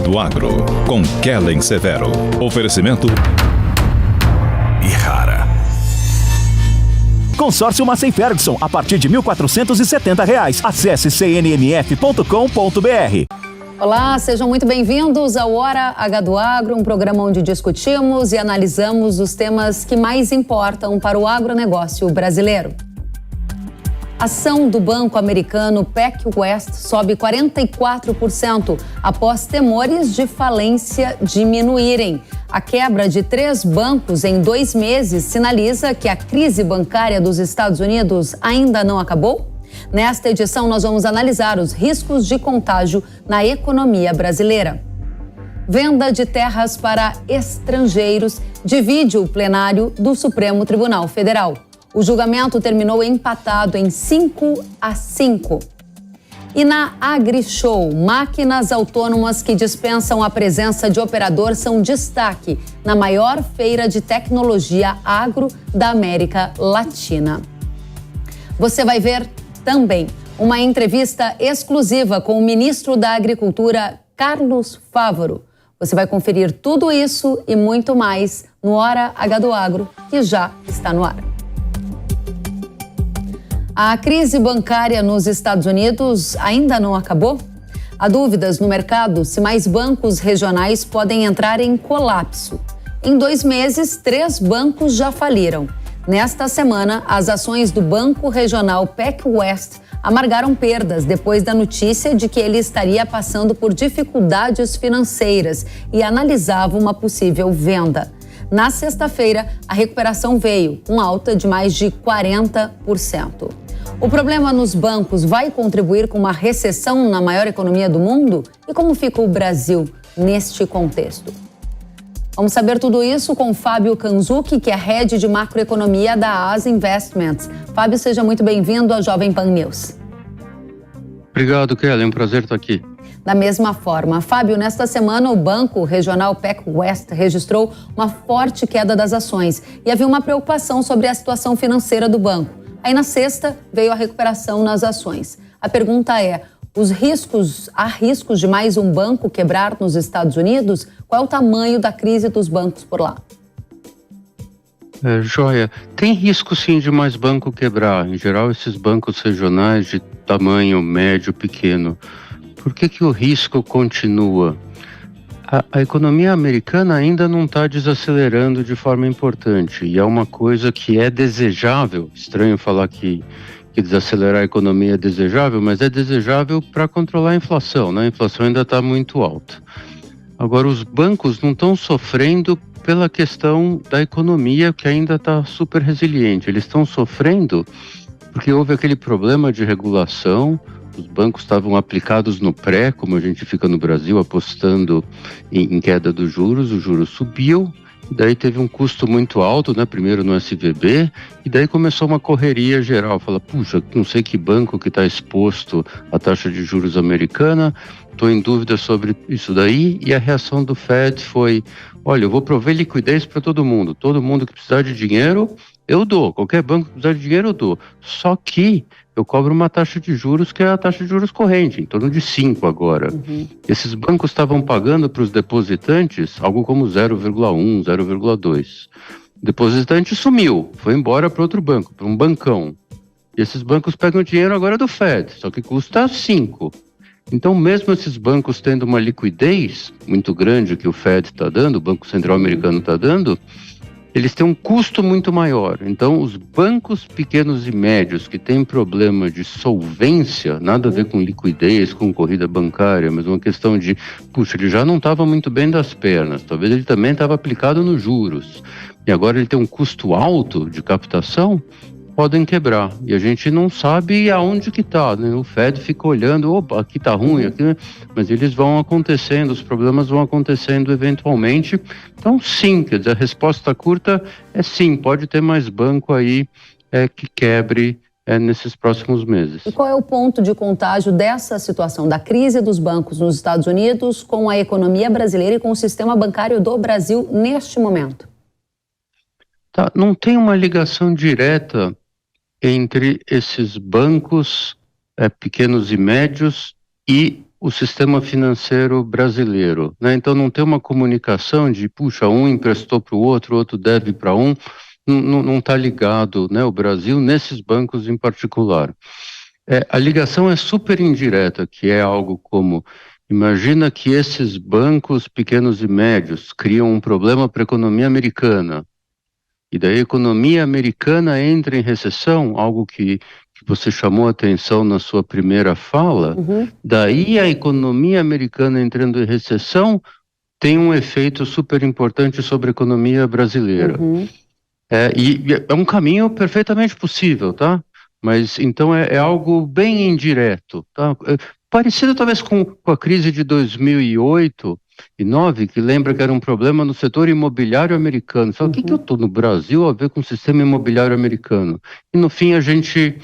do Agro, com Kellen Severo. Oferecimento Ihara. Consórcio Massey Ferguson, a partir de R$ 1.470. Acesse cnmf.com.br. Olá, sejam muito bem-vindos ao Hora H do Agro, um programa onde discutimos e analisamos os temas que mais importam para o agronegócio brasileiro. A ação do banco americano PacWest sobe 44% após temores de falência diminuírem. A quebra de 3 bancos em 2 meses sinaliza que a crise bancária dos Estados Unidos ainda não acabou? Nesta edição, nós vamos analisar os riscos de contágio na economia brasileira. Venda de terras para estrangeiros divide o plenário do Supremo Tribunal Federal. O julgamento terminou empatado em 5-5. E na AgriShow, máquinas autônomas que dispensam a presença de operador são destaque na maior feira de tecnologia agro da América Latina. Você vai ver também uma entrevista exclusiva com o ministro da Agricultura, Carlos Fávaro. Você vai conferir tudo isso e muito mais no Hora H do Agro, que já está no ar. A crise bancária nos Estados Unidos ainda não acabou? Há dúvidas no mercado se mais bancos regionais podem entrar em colapso. Em 2 meses, 3 bancos já faliram. Nesta semana, as ações do Banco Regional PacWest amargaram perdas depois da notícia de que ele estaria passando por dificuldades financeiras e analisava uma possível venda. Na sexta-feira, a recuperação veio, com alta de mais de 40%. O problema nos bancos vai contribuir com uma recessão na maior economia do mundo? E como fica o Brasil neste contexto? Vamos saber tudo isso com Fábio Kanzuki, que é Head de Macroeconomia da AS Investments. Fábio, seja muito bem-vindo à Jovem Pan News. Obrigado, Kelly. É um prazer estar aqui. Da mesma forma, Fábio, nesta semana o Banco Regional PacWest registrou uma forte queda das ações e havia uma preocupação sobre a situação financeira do banco. Aí na sexta veio a recuperação nas ações. A pergunta é, há riscos de mais um banco quebrar nos Estados Unidos? Qual é o tamanho da crise dos bancos por lá? Joia. Tem risco sim de mais banco quebrar. Em geral, esses bancos regionais de tamanho médio, pequeno. Por que o risco continua? A economia americana ainda não está desacelerando de forma importante e é uma coisa que é desejável. Estranho falar que desacelerar a economia é desejável, mas é desejável para controlar a inflação, né? A inflação ainda está muito alta. Agora, os bancos não estão sofrendo pela questão da economia, que ainda está super resiliente. Eles estão sofrendo porque houve aquele problema de regulação. Os bancos estavam aplicados no pré, como a gente fica no Brasil, apostando em queda dos juros. O juro subiu, e daí teve um custo muito alto, né? Primeiro no SVB, e daí começou uma correria geral. Fala, puxa, não sei que banco que está exposto à taxa de juros americana, estou em dúvida sobre isso daí. E a reação do Fed foi, olha, eu vou prover liquidez para todo mundo que precisar de dinheiro, eu dou. Qualquer banco que precisar de dinheiro, eu dou. Só que eu cobro uma taxa de juros que é a taxa de juros corrente, em torno de 5 agora. Esses bancos estavam pagando para os depositantes algo como 0,1, 0,2. O depositante sumiu, foi embora para outro banco, para um bancão. E esses bancos pegam dinheiro agora do Fed, só que custa 5. Então, mesmo esses bancos tendo uma liquidez muito grande que o Fed está dando, o Banco Central Americano está dando, eles têm um custo muito maior. Então, os bancos pequenos e médios que têm problema de solvência, nada a ver com liquidez, com corrida bancária, mas uma questão de, puxa, ele já não estava muito bem das pernas, talvez ele também estava aplicado nos juros, e agora ele tem um custo alto de captação, podem quebrar. E a gente não sabe aonde que está, né? O Fed fica olhando, opa, aqui está ruim, aqui, mas eles vão acontecendo, os problemas vão acontecendo eventualmente. Então, sim, quer dizer, a resposta curta é sim, pode ter mais banco aí que quebre nesses próximos meses. E qual é o ponto de contágio dessa situação, da crise dos bancos nos Estados Unidos com a economia brasileira e com o sistema bancário do Brasil neste momento? Tá, não tem uma ligação direta entre esses bancos pequenos e médios e o sistema financeiro brasileiro, né? Então não tem uma comunicação de, puxa, um emprestou para o outro deve para um, não está ligado, né, o Brasil nesses bancos em particular. A ligação é super indireta, que é algo como, imagina que esses bancos pequenos e médios criam um problema para a economia americana, e daí a economia americana entra em recessão, algo que você chamou a atenção na sua primeira fala, daí a economia americana entrando em recessão tem um efeito super importante sobre a economia brasileira. E é um caminho perfeitamente possível, tá? Mas então é algo bem indireto, tá? Parecido talvez com a crise de 2008 e 2009, que lembra que era um problema no setor imobiliário americano. Você fala, o que eu estou no Brasil a ver com o sistema imobiliário americano? E no fim a gente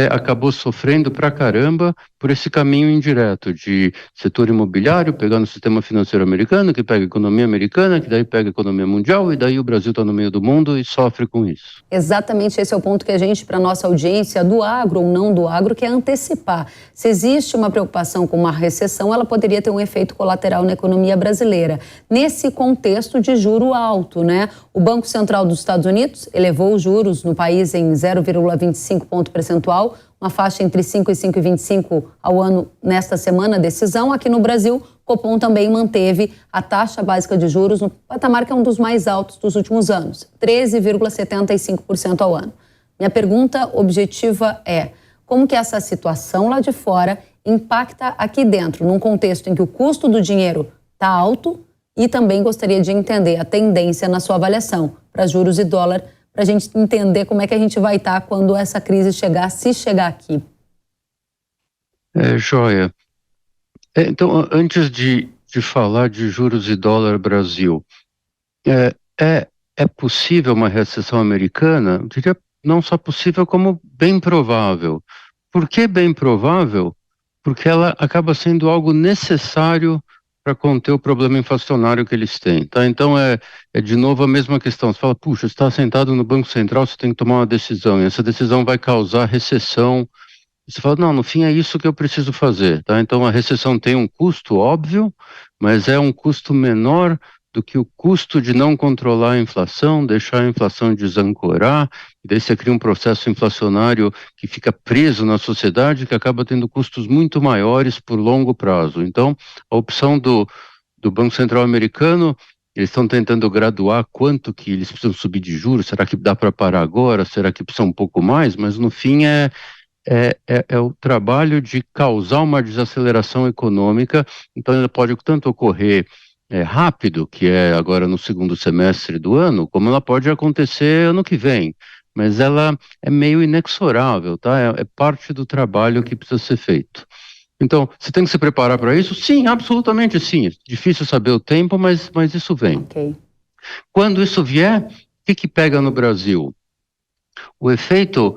acabou sofrendo pra caramba por esse caminho indireto de setor imobiliário, pegar no sistema financeiro americano, que pega a economia americana, que daí pega a economia mundial, e daí o Brasil está no meio do mundo e sofre com isso. Exatamente esse é o ponto que a gente, para a nossa audiência, do agro ou não do agro, quer antecipar. Se existe uma preocupação com uma recessão, ela poderia ter um efeito colateral na economia brasileira. Nesse contexto de juro alto, né? O Banco Central dos Estados Unidos elevou os juros no país em 0,25 ponto percentual, uma faixa entre 5 e 5,25 ao ano nesta semana, decisão. Aqui no Brasil, Copom também manteve a taxa básica de juros no patamar que é um dos mais altos dos últimos anos, 13,75% ao ano. Minha pergunta objetiva é, como que essa situação lá de fora impacta aqui dentro, num contexto em que o custo do dinheiro está alto, e também gostaria de entender a tendência na sua avaliação para juros e dólar, para a gente entender como é que a gente vai estar quando essa crise chegar, se chegar aqui. Joia. Então, antes de falar de juros e dólar Brasil, é possível uma recessão americana? Eu diria não só possível, como bem provável. Por que bem provável? Porque ela acaba sendo algo necessário para conter o problema inflacionário que eles têm, tá? Então é de novo a mesma questão. Você fala, puxa, você está sentado no Banco Central, você tem que tomar uma decisão, e essa decisão vai causar recessão. E você fala, não, no fim é isso que eu preciso fazer, tá? Então a recessão tem um custo, óbvio, mas é um custo menor do que o custo de não controlar a inflação, deixar a inflação desancorar, e daí você cria um processo inflacionário que fica preso na sociedade, que acaba tendo custos muito maiores por longo prazo. Então, a opção do Banco Central americano, eles estão tentando graduar quanto que eles precisam subir de juros, será que dá para parar agora, será que precisa um pouco mais, mas no fim é o trabalho de causar uma desaceleração econômica, então ela pode tanto ocorrer rápido, que é agora no segundo semestre do ano, como ela pode acontecer ano que vem, mas ela é meio inexorável, tá? É parte do trabalho que precisa ser feito. Então, você tem que se preparar para isso? Sim, absolutamente sim. É difícil saber o tempo, mas isso vem. Okay. Quando isso vier, o que pega no Brasil? O efeito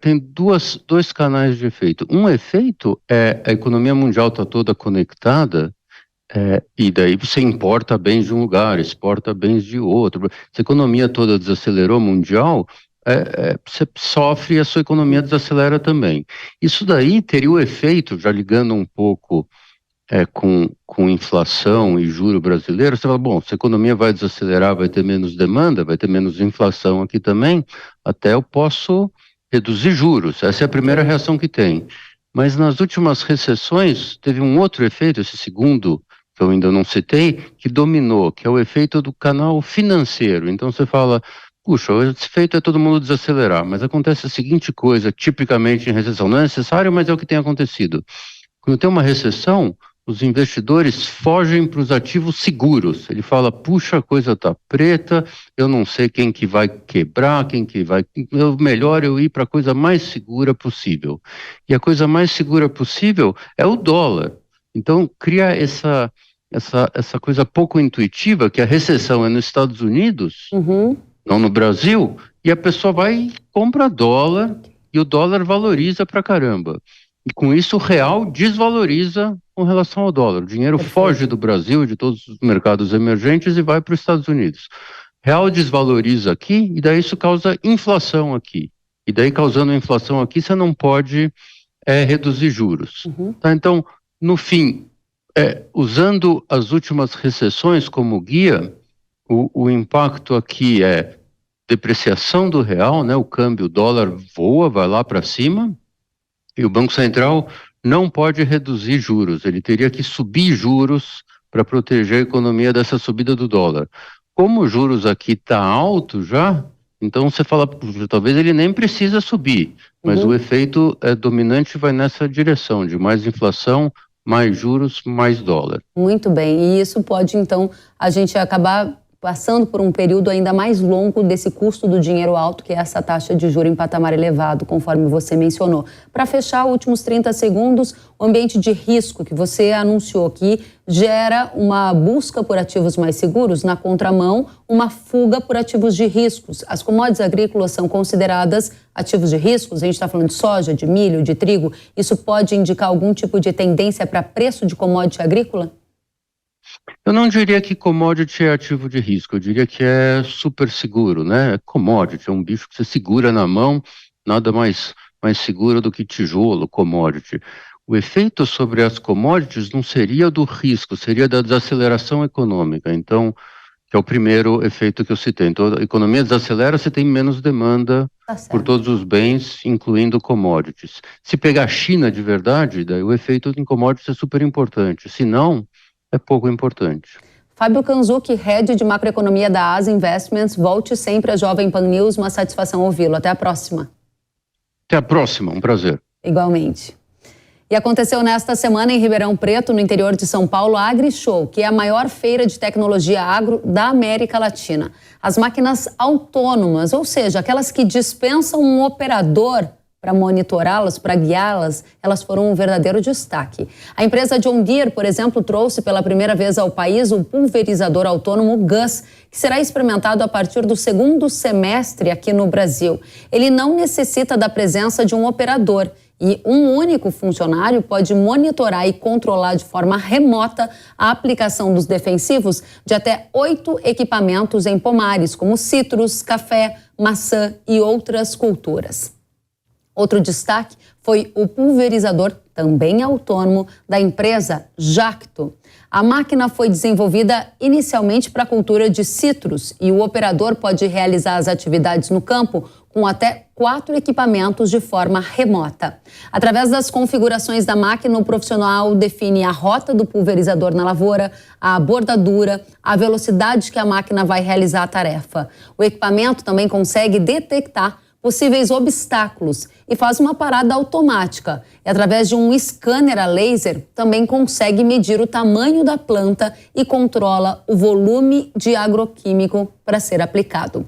tem dois canais de efeito. Um efeito é a economia mundial está toda conectada, e daí você importa bens de um lugar, exporta bens de outro. Se a economia toda desacelerou mundial, você sofre e a sua economia desacelera também. Isso daí teria o efeito, já ligando um pouco com inflação e juro brasileiro, você fala, bom, se a economia vai desacelerar, vai ter menos demanda, vai ter menos inflação aqui também, até eu posso reduzir juros. Essa é a primeira reação que tem. Mas nas últimas recessões, teve um outro efeito, esse segundo, que eu ainda não citei, que dominou, que é o efeito do canal financeiro. Então você fala, puxa, o efeito é todo mundo desacelerar, mas acontece a seguinte coisa, tipicamente em recessão, não é necessário, mas é o que tem acontecido. Quando tem uma recessão, os investidores fogem para os ativos seguros. Ele fala, puxa, a coisa está preta, eu não sei quem que vai quebrar, melhor eu ir para a coisa mais segura possível. E a coisa mais segura possível é o dólar. Então, cria essa coisa pouco intuitiva, que a recessão é nos Estados Unidos, não no Brasil, e a pessoa vai e compra dólar, e o dólar valoriza pra caramba. E com isso o real desvaloriza com relação ao dólar. O dinheiro foge do Brasil, de todos os mercados emergentes, e vai para os Estados Unidos. Real desvaloriza aqui, e daí isso causa inflação aqui. E daí, causando inflação aqui, você não pode reduzir juros. Tá? Então, no fim, usando as últimas recessões como guia, o impacto aqui é depreciação do real, né? O câmbio, o dólar voa, vai lá para cima, e o Banco Central não pode reduzir juros, ele teria que subir juros para proteger a economia dessa subida do dólar. Como os juros aqui está alto já, então você fala, talvez ele nem precisa subir, mas o efeito dominante vai nessa direção, de mais inflação, mais juros, mais dólar. Muito bem, e isso pode então a gente acabar passando por um período ainda mais longo desse custo do dinheiro alto, que é essa taxa de juros em patamar elevado, conforme você mencionou. Para fechar, últimos 30 segundos, o ambiente de risco que você anunciou aqui gera uma busca por ativos mais seguros, na contramão, uma fuga por ativos de riscos. As commodities agrícolas são consideradas ativos de riscos, a gente está falando de soja, de milho, de trigo. Isso pode indicar algum tipo de tendência para preço de commodity agrícola? Eu não diria que commodity é ativo de risco, eu diria que é super seguro, né? É commodity, é um bicho que você segura na mão, nada mais seguro do que tijolo, commodity. O efeito sobre as commodities não seria do risco, seria da desaceleração econômica, então, que é o primeiro efeito que eu citei. Então, a economia desacelera, você tem menos demanda por todos os bens, incluindo commodities. Se pegar a China de verdade, daí o efeito em commodities é super importante, se não, é pouco importante. Fábio Kanzuki, head de macroeconomia da Asa Investments. Volte sempre à Jovem Pan News, uma satisfação ouvi-lo. Até a próxima. Até a próxima, um prazer. Igualmente. E aconteceu nesta semana em Ribeirão Preto, no interior de São Paulo, a AgriShow, que é a maior feira de tecnologia agro da América Latina. As máquinas autônomas, ou seja, aquelas que dispensam um operador para monitorá-las, para guiá-las, elas foram um verdadeiro destaque. A empresa John Deere, por exemplo, trouxe pela primeira vez ao país o pulverizador autônomo Gus, que será experimentado a partir do segundo semestre aqui no Brasil. Ele não necessita da presença de um operador e um único funcionário pode monitorar e controlar de forma remota a aplicação dos defensivos de até 8 equipamentos em pomares, como citros, café, maçã e outras culturas. Outro destaque foi o pulverizador, também autônomo, da empresa Jacto. A máquina foi desenvolvida inicialmente para a cultura de citros e o operador pode realizar as atividades no campo com até 4 equipamentos de forma remota. Através das configurações da máquina, o profissional define a rota do pulverizador na lavoura, a bordadura, a velocidade que a máquina vai realizar a tarefa. O equipamento também consegue detectar possíveis obstáculos e faz uma parada automática. E através de um scanner a laser, também consegue medir o tamanho da planta e controla o volume de agroquímico para ser aplicado.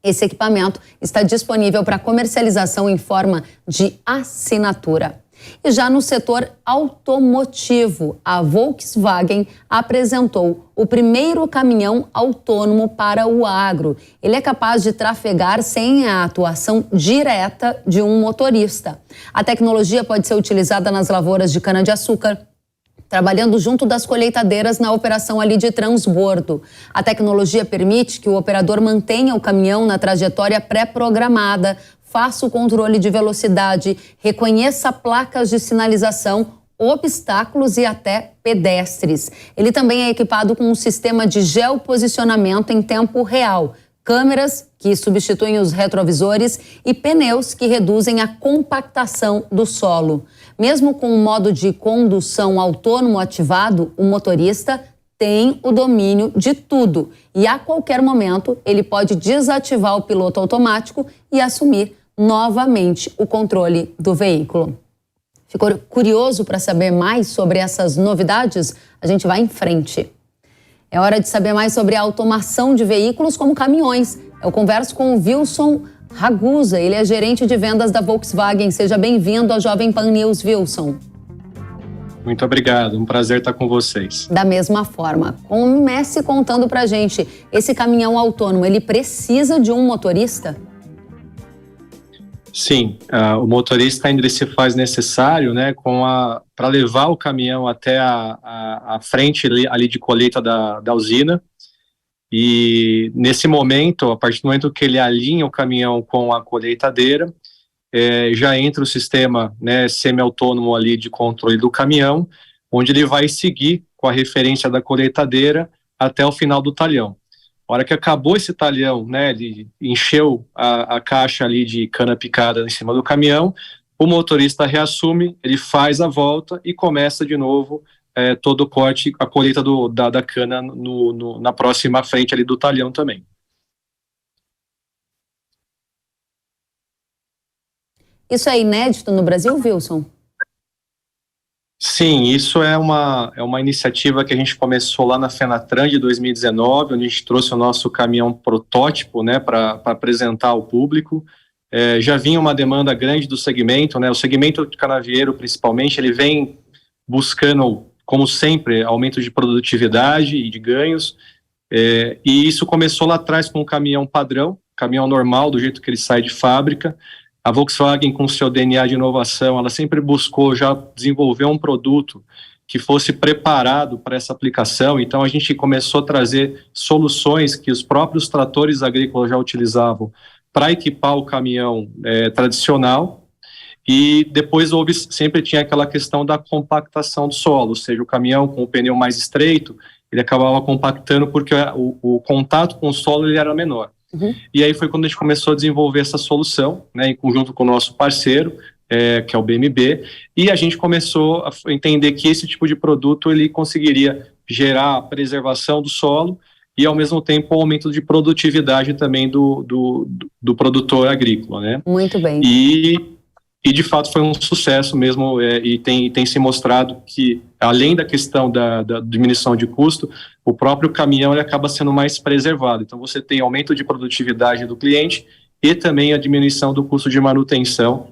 Esse equipamento está disponível para comercialização em forma de assinatura. E já no setor automotivo, a Volkswagen apresentou o primeiro caminhão autônomo para o agro. Ele é capaz de trafegar sem a atuação direta de um motorista. A tecnologia pode ser utilizada nas lavouras de cana-de-açúcar, trabalhando junto das colheitadeiras na operação ali de transbordo. A tecnologia permite que o operador mantenha o caminhão na trajetória pré-programada, faça o controle de velocidade, reconheça placas de sinalização, obstáculos e até pedestres. Ele também é equipado com um sistema de geoposicionamento em tempo real, câmeras que substituem os retrovisores e pneus que reduzem a compactação do solo. Mesmo com um modo de condução autônomo ativado, o motorista tem o domínio de tudo e a qualquer momento ele pode desativar o piloto automático e assumir novamente o controle do veículo. Ficou curioso para saber mais sobre essas novidades? A gente vai em frente. É hora de saber mais sobre a automação de veículos como caminhões. Eu converso com o Wilson Ragusa, ele é gerente de vendas da Volkswagen. Seja bem-vindo ao Jovem Pan News, Wilson. Muito obrigado, um prazer estar com vocês. Da mesma forma, comece contando pra gente, esse caminhão autônomo, ele precisa de um motorista? Sim, o motorista ainda se faz necessário, né, para levar o caminhão até a frente ali de colheita da usina. E nesse momento, a partir do momento que ele alinha o caminhão com a colheitadeira, já entra o sistema, né, semi-autônomo ali de controle do caminhão, onde ele vai seguir com a referência da colheitadeira até o final do talhão. A hora que acabou esse talhão, né, ele encheu a caixa ali de cana picada em cima do caminhão, o motorista reassume, ele faz a volta e começa de novo todo o corte, a colheita da cana na próxima frente ali do talhão também. Isso é inédito no Brasil, Wilson? Sim, isso é uma iniciativa que a gente começou lá na Fenatran de 2019, onde a gente trouxe o nosso caminhão protótipo, né, para apresentar ao público. Já vinha uma demanda grande do segmento, né, o segmento de canavieiro principalmente, ele vem buscando, como sempre, aumento de produtividade e de ganhos, e isso começou lá atrás com um caminhão padrão, caminhão normal, do jeito que ele sai de fábrica. A Volkswagen, com seu DNA de inovação, ela sempre buscou já desenvolver um produto que fosse preparado para essa aplicação. Então, a gente começou a trazer soluções que os próprios tratores agrícolas já utilizavam para equipar o caminhão tradicional. E depois sempre tinha aquela questão da compactação do solo, ou seja, o caminhão com o pneu mais estreito, ele acabava compactando porque o contato com o solo ele era menor. E aí foi quando a gente começou a desenvolver essa solução, né, em conjunto com o nosso parceiro, que é o BMB, e a gente começou a entender que esse tipo de produto ele conseguiria gerar a preservação do solo e, ao mesmo tempo, o aumento de produtividade também do produtor agrícola, né? Muito bem. E de fato foi um sucesso mesmo, e tem se mostrado que, além da questão da diminuição de custo, o próprio caminhão ele acaba sendo mais preservado. Então você tem aumento de produtividade do cliente e também a diminuição do custo de manutenção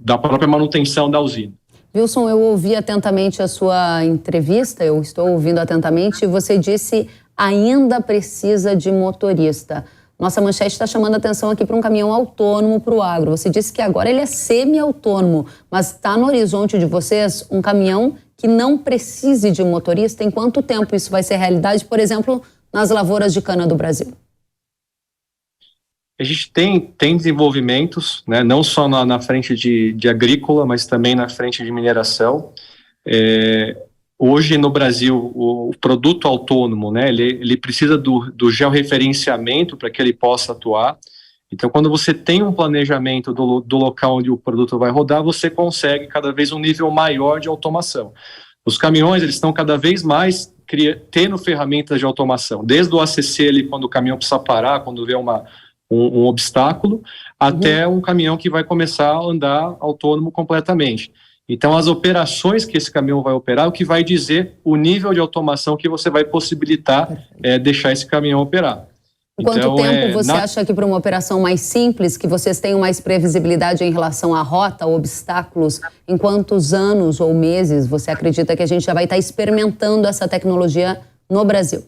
da própria manutenção da usina. Wilson, eu ouvi atentamente a sua entrevista, eu estou ouvindo atentamente, e você disse ainda precisa de motorista. Nossa manchete está chamando a atenção aqui para um caminhão autônomo para o agro. Você disse que agora ele é semi-autônomo, mas está no horizonte de vocês um caminhão que não precise de motorista? Em quanto tempo isso vai ser realidade, por exemplo, nas lavouras de cana do Brasil? A gente tem desenvolvimentos, né, não só na frente de agrícola, mas também na frente de mineração. Hoje no Brasil, o produto autônomo, né, ele precisa do georreferenciamento para que ele possa atuar. Então, quando você tem um planejamento do local onde o produto vai rodar, você consegue cada vez um nível maior de automação. Os caminhões, eles estão cada vez mais tendo ferramentas de automação, desde o ACC, ali, quando o caminhão precisa parar, quando vê um obstáculo, até um caminhão que vai começar a andar autônomo completamente. Então, as operações que esse caminhão vai operar, é o que vai dizer o nível de automação que você vai possibilitar deixar esse caminhão operar. Quanto tempo você acha que para uma operação mais simples, que vocês tenham mais previsibilidade em relação à rota, obstáculos, em quantos anos ou meses você acredita que a gente já vai estar experimentando essa tecnologia no Brasil?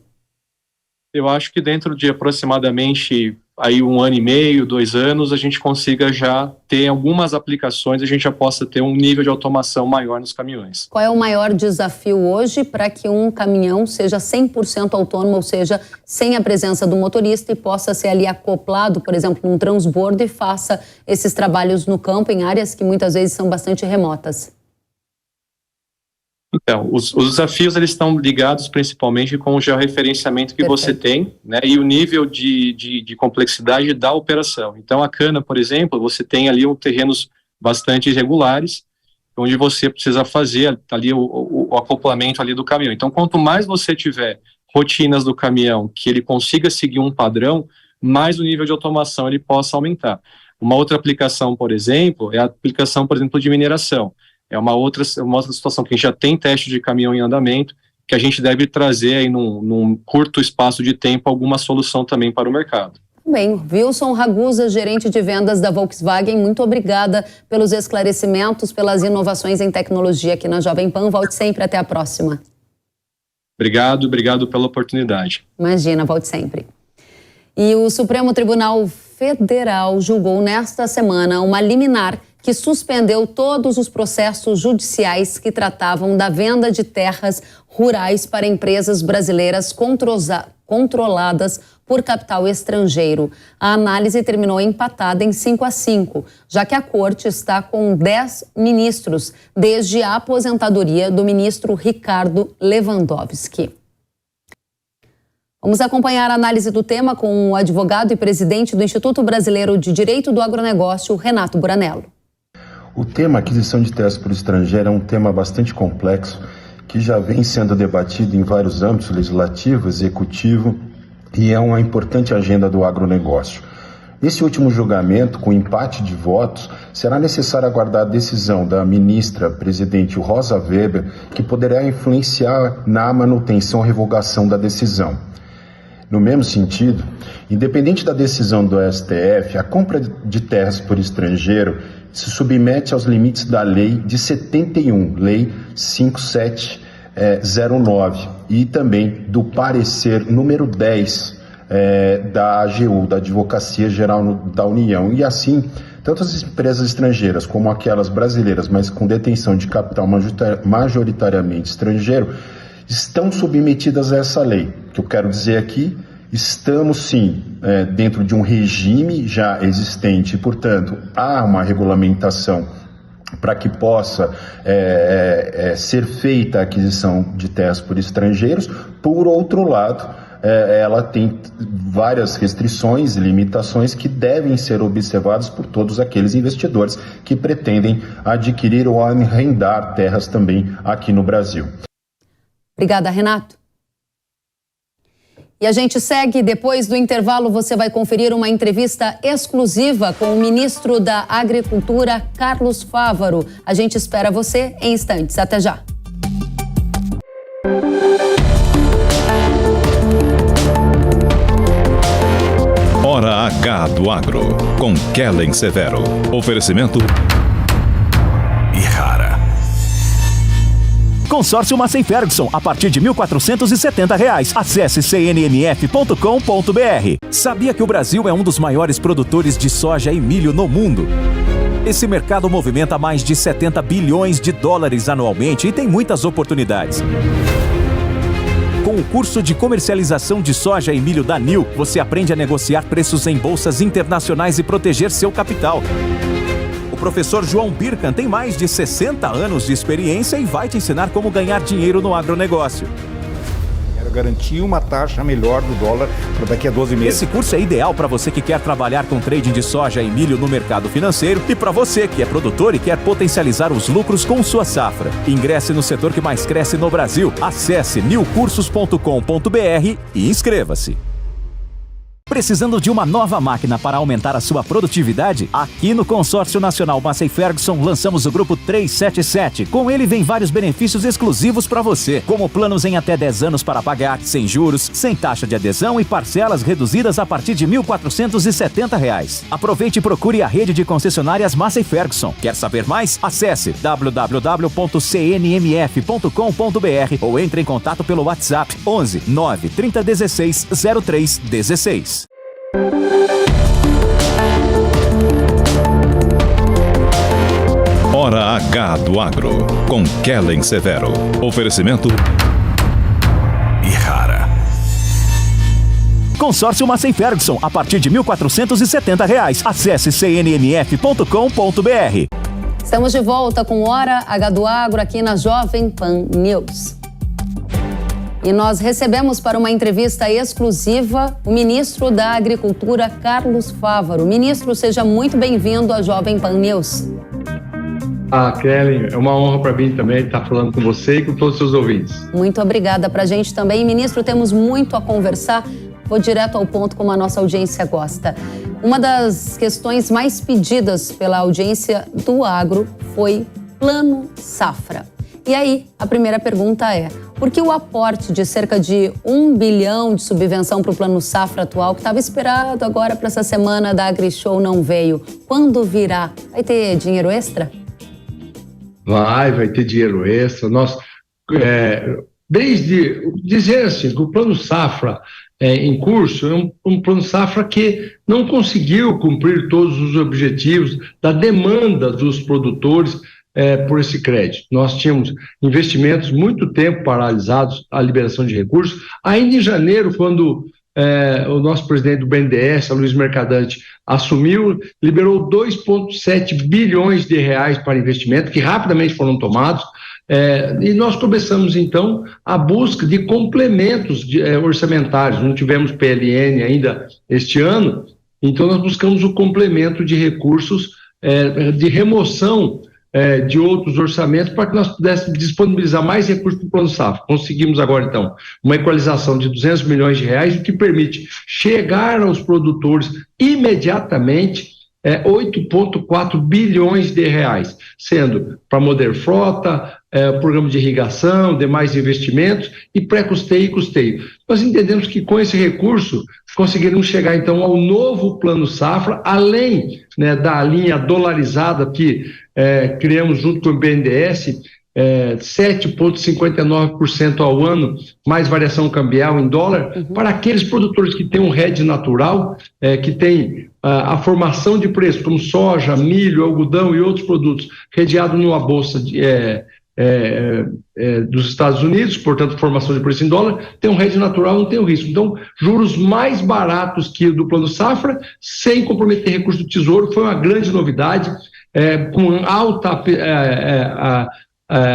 Eu acho que dentro de aproximadamente aí 1 ano e meio, 2 anos, a gente consiga já ter algumas aplicações, a gente já possa ter um nível de automação maior nos caminhões. Qual é o maior desafio hoje para que um caminhão seja 100% autônomo, ou seja, sem a presença do motorista e possa ser ali acoplado, por exemplo, num transbordo e faça esses trabalhos no campo em áreas que muitas vezes são bastante remotas? Então, os desafios eles estão ligados principalmente com o georreferenciamento que você tem, né, e o nível de complexidade da operação. Então, a cana, por exemplo, você tem ali terrenos bastante irregulares, onde você precisa fazer ali o acoplamento ali do caminhão. Então, quanto mais você tiver rotinas do caminhão que ele consiga seguir um padrão, mais o nível de automação ele possa aumentar. Uma outra aplicação, por exemplo, é a aplicação, por exemplo, de mineração. É uma outra situação que a gente já tem teste de caminhão em andamento, que a gente deve trazer aí num curto espaço de tempo alguma solução também para o mercado. Bem, Wilson Ragusa, gerente de vendas da Volkswagen, muito obrigada pelos esclarecimentos, pelas inovações em tecnologia aqui na Jovem Pan. Volte sempre, até a próxima. Obrigado pela oportunidade. Imagina, volte sempre. E o Supremo Tribunal Federal julgou nesta semana uma liminar que suspendeu todos os processos judiciais que tratavam da venda de terras rurais para empresas brasileiras controladas por capital estrangeiro. A análise terminou empatada em 5-5, já que a corte está com 10 ministros, desde a aposentadoria do ministro Ricardo Lewandowski. Vamos acompanhar a análise do tema com o advogado e presidente do Instituto Brasileiro de Direito do Agronegócio, Renato Buranello. O tema aquisição de terras por estrangeiro é um tema bastante complexo que já vem sendo debatido em vários âmbitos, legislativo, executivo, e é uma importante agenda do agronegócio. Nesse último julgamento, com empate de votos, será necessário aguardar a decisão da ministra presidente Rosa Weber, que poderá influenciar na manutenção ou revogação da decisão. No mesmo sentido, independente da decisão do STF, a compra de terras por estrangeiro se submete aos limites da Lei de 71, Lei 5709, e também do parecer número 10 da AGU, da Advocacia Geral da União. E assim, tanto as empresas estrangeiras como aquelas brasileiras, mas com detenção de capital majoritariamente estrangeiro, estão submetidas a essa lei. O que eu quero dizer aqui, estamos sim dentro de um regime já existente e, portanto, há uma regulamentação para que possa ser feita a aquisição de terras por estrangeiros. Por outro lado, ela tem várias restrições e limitações que devem ser observadas por todos aqueles investidores que pretendem adquirir ou arrendar terras também aqui no Brasil. Obrigada, Renato. E a gente segue. Depois do intervalo, você vai conferir uma entrevista exclusiva com o ministro da Agricultura, Carlos Fávaro. A gente espera você em instantes. Até já. Hora H do Agro, com Kellen Severo. Oferecimento Consórcio Massey Ferguson, a partir de R$ 1.470. Acesse cnmf.com.br. Sabia que o Brasil é um dos maiores produtores de soja e milho no mundo? Esse mercado movimenta mais de 70 bilhões de dólares anualmente e tem muitas oportunidades. Com o curso de comercialização de soja e milho da NIL, você aprende a negociar preços em bolsas internacionais e proteger seu capital. O professor João Birkan tem mais de 60 anos de experiência e vai te ensinar como ganhar dinheiro no agronegócio. Quero garantir uma taxa melhor do dólar para daqui a 12 meses. Esse curso é ideal para você que quer trabalhar com trading de soja e milho no mercado financeiro e para você que é produtor e quer potencializar os lucros com sua safra. Ingresse no setor que mais cresce no Brasil. Acesse nilcursos.com.br e inscreva-se. Precisando de uma nova máquina para aumentar a sua produtividade? Aqui no Consórcio Nacional Massey Ferguson lançamos o Grupo 377. Com ele vem vários benefícios exclusivos para você, como planos em até 10 anos para pagar, sem juros, sem taxa de adesão e parcelas reduzidas a partir de R$ 1.470. Aproveite e procure a rede de concessionárias Massey Ferguson. Quer saber mais? Acesse www.cnmf.com.br ou entre em contato pelo WhatsApp 11 9 3016 0316. Hora H do Agro, com Kellen Severo. Oferecimento Consórcio Massey Ferguson, a partir de R$ 1.470. Acesse cnmf.com.br. Estamos de volta com Hora H do Agro aqui na Jovem Pan News. E nós recebemos para uma entrevista exclusiva o ministro da Agricultura, Carlos Fávaro. Ministro, seja muito bem-vindo à Jovem Pan News. Kellen, é uma honra para mim também estar falando com você e com todos os seus ouvintes. Muito obrigada para a gente também. Ministro, temos muito a conversar. Vou direto ao ponto, como a nossa audiência gosta. Uma das questões mais pedidas pela audiência do agro foi Plano Safra. E aí, a primeira pergunta é: por que o aporte de cerca de 1 bilhão de subvenção para o Plano Safra atual, que estava esperado agora para essa semana da AgriShow, não veio? Quando virá? Vai ter dinheiro extra? Vai ter dinheiro extra. Desde dizer assim, que o Plano Safra em curso é um Plano Safra que não conseguiu cumprir todos os objetivos da demanda dos produtores por esse crédito. Nós tínhamos investimentos muito tempo paralisados, a liberação de recursos. Ainda em janeiro, quando o nosso presidente do BNDES, Luiz Mercadante, assumiu, liberou 2,7 bilhões de reais para investimento, que rapidamente foram tomados, e nós começamos, então, a busca de complementos orçamentários. Não tivemos PLN ainda este ano, então nós buscamos o complemento de recursos de remoção de outros orçamentos para que nós pudéssemos disponibilizar mais recursos para o Plano Safra. Conseguimos agora, então, uma equalização de 200 milhões de reais, o que permite chegar aos produtores imediatamente 8,4 bilhões de reais, sendo para Moder Frota, programa de irrigação, demais investimentos e pré-custeio e custeio. Nós entendemos que com esse recurso conseguiremos chegar então ao novo Plano Safra, além, né, da linha dolarizada que criamos junto com o BNDES, 7,59% ao ano, mais variação cambial em dólar, para aqueles produtores que têm um hedge natural, que tem a formação de preço, como soja, milho, algodão e outros produtos, redeado numa bolsa dos Estados Unidos, portanto, formação de preço em dólar, tem um hedge natural, não tem o risco. Então, juros mais baratos que o do Plano Safra, sem comprometer recursos do Tesouro, foi uma grande novidade, com alta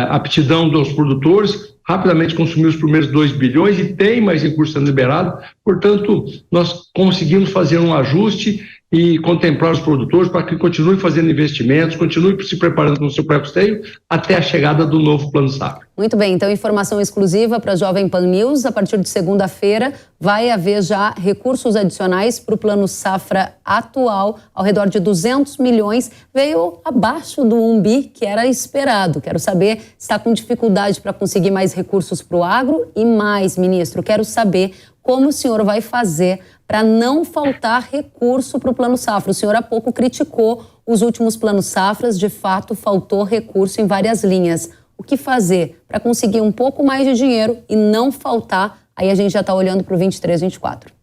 aptidão dos produtores, rapidamente consumiu os primeiros 2 bilhões e tem mais recursos sendo liberado, portanto, nós conseguimos fazer um ajuste e contemplar os produtores para que continuem fazendo investimentos, continuem se preparando com o seu pré-custeio até a chegada do novo Plano Safra. Muito bem, então informação exclusiva para a Jovem Pan News. A partir de segunda-feira vai haver já recursos adicionais para o Plano Safra atual, ao redor de 200 milhões, veio abaixo do 1 bi que era esperado. Quero saber se está com dificuldade para conseguir mais recursos para o agro e mais, ministro, quero saber como o senhor vai fazer para não faltar recurso para o Plano Safra. O senhor há pouco criticou os últimos Planos Safras, de fato faltou recurso em várias linhas. O que fazer para conseguir um pouco mais de dinheiro e não faltar? Aí a gente já está olhando para o 23, 24.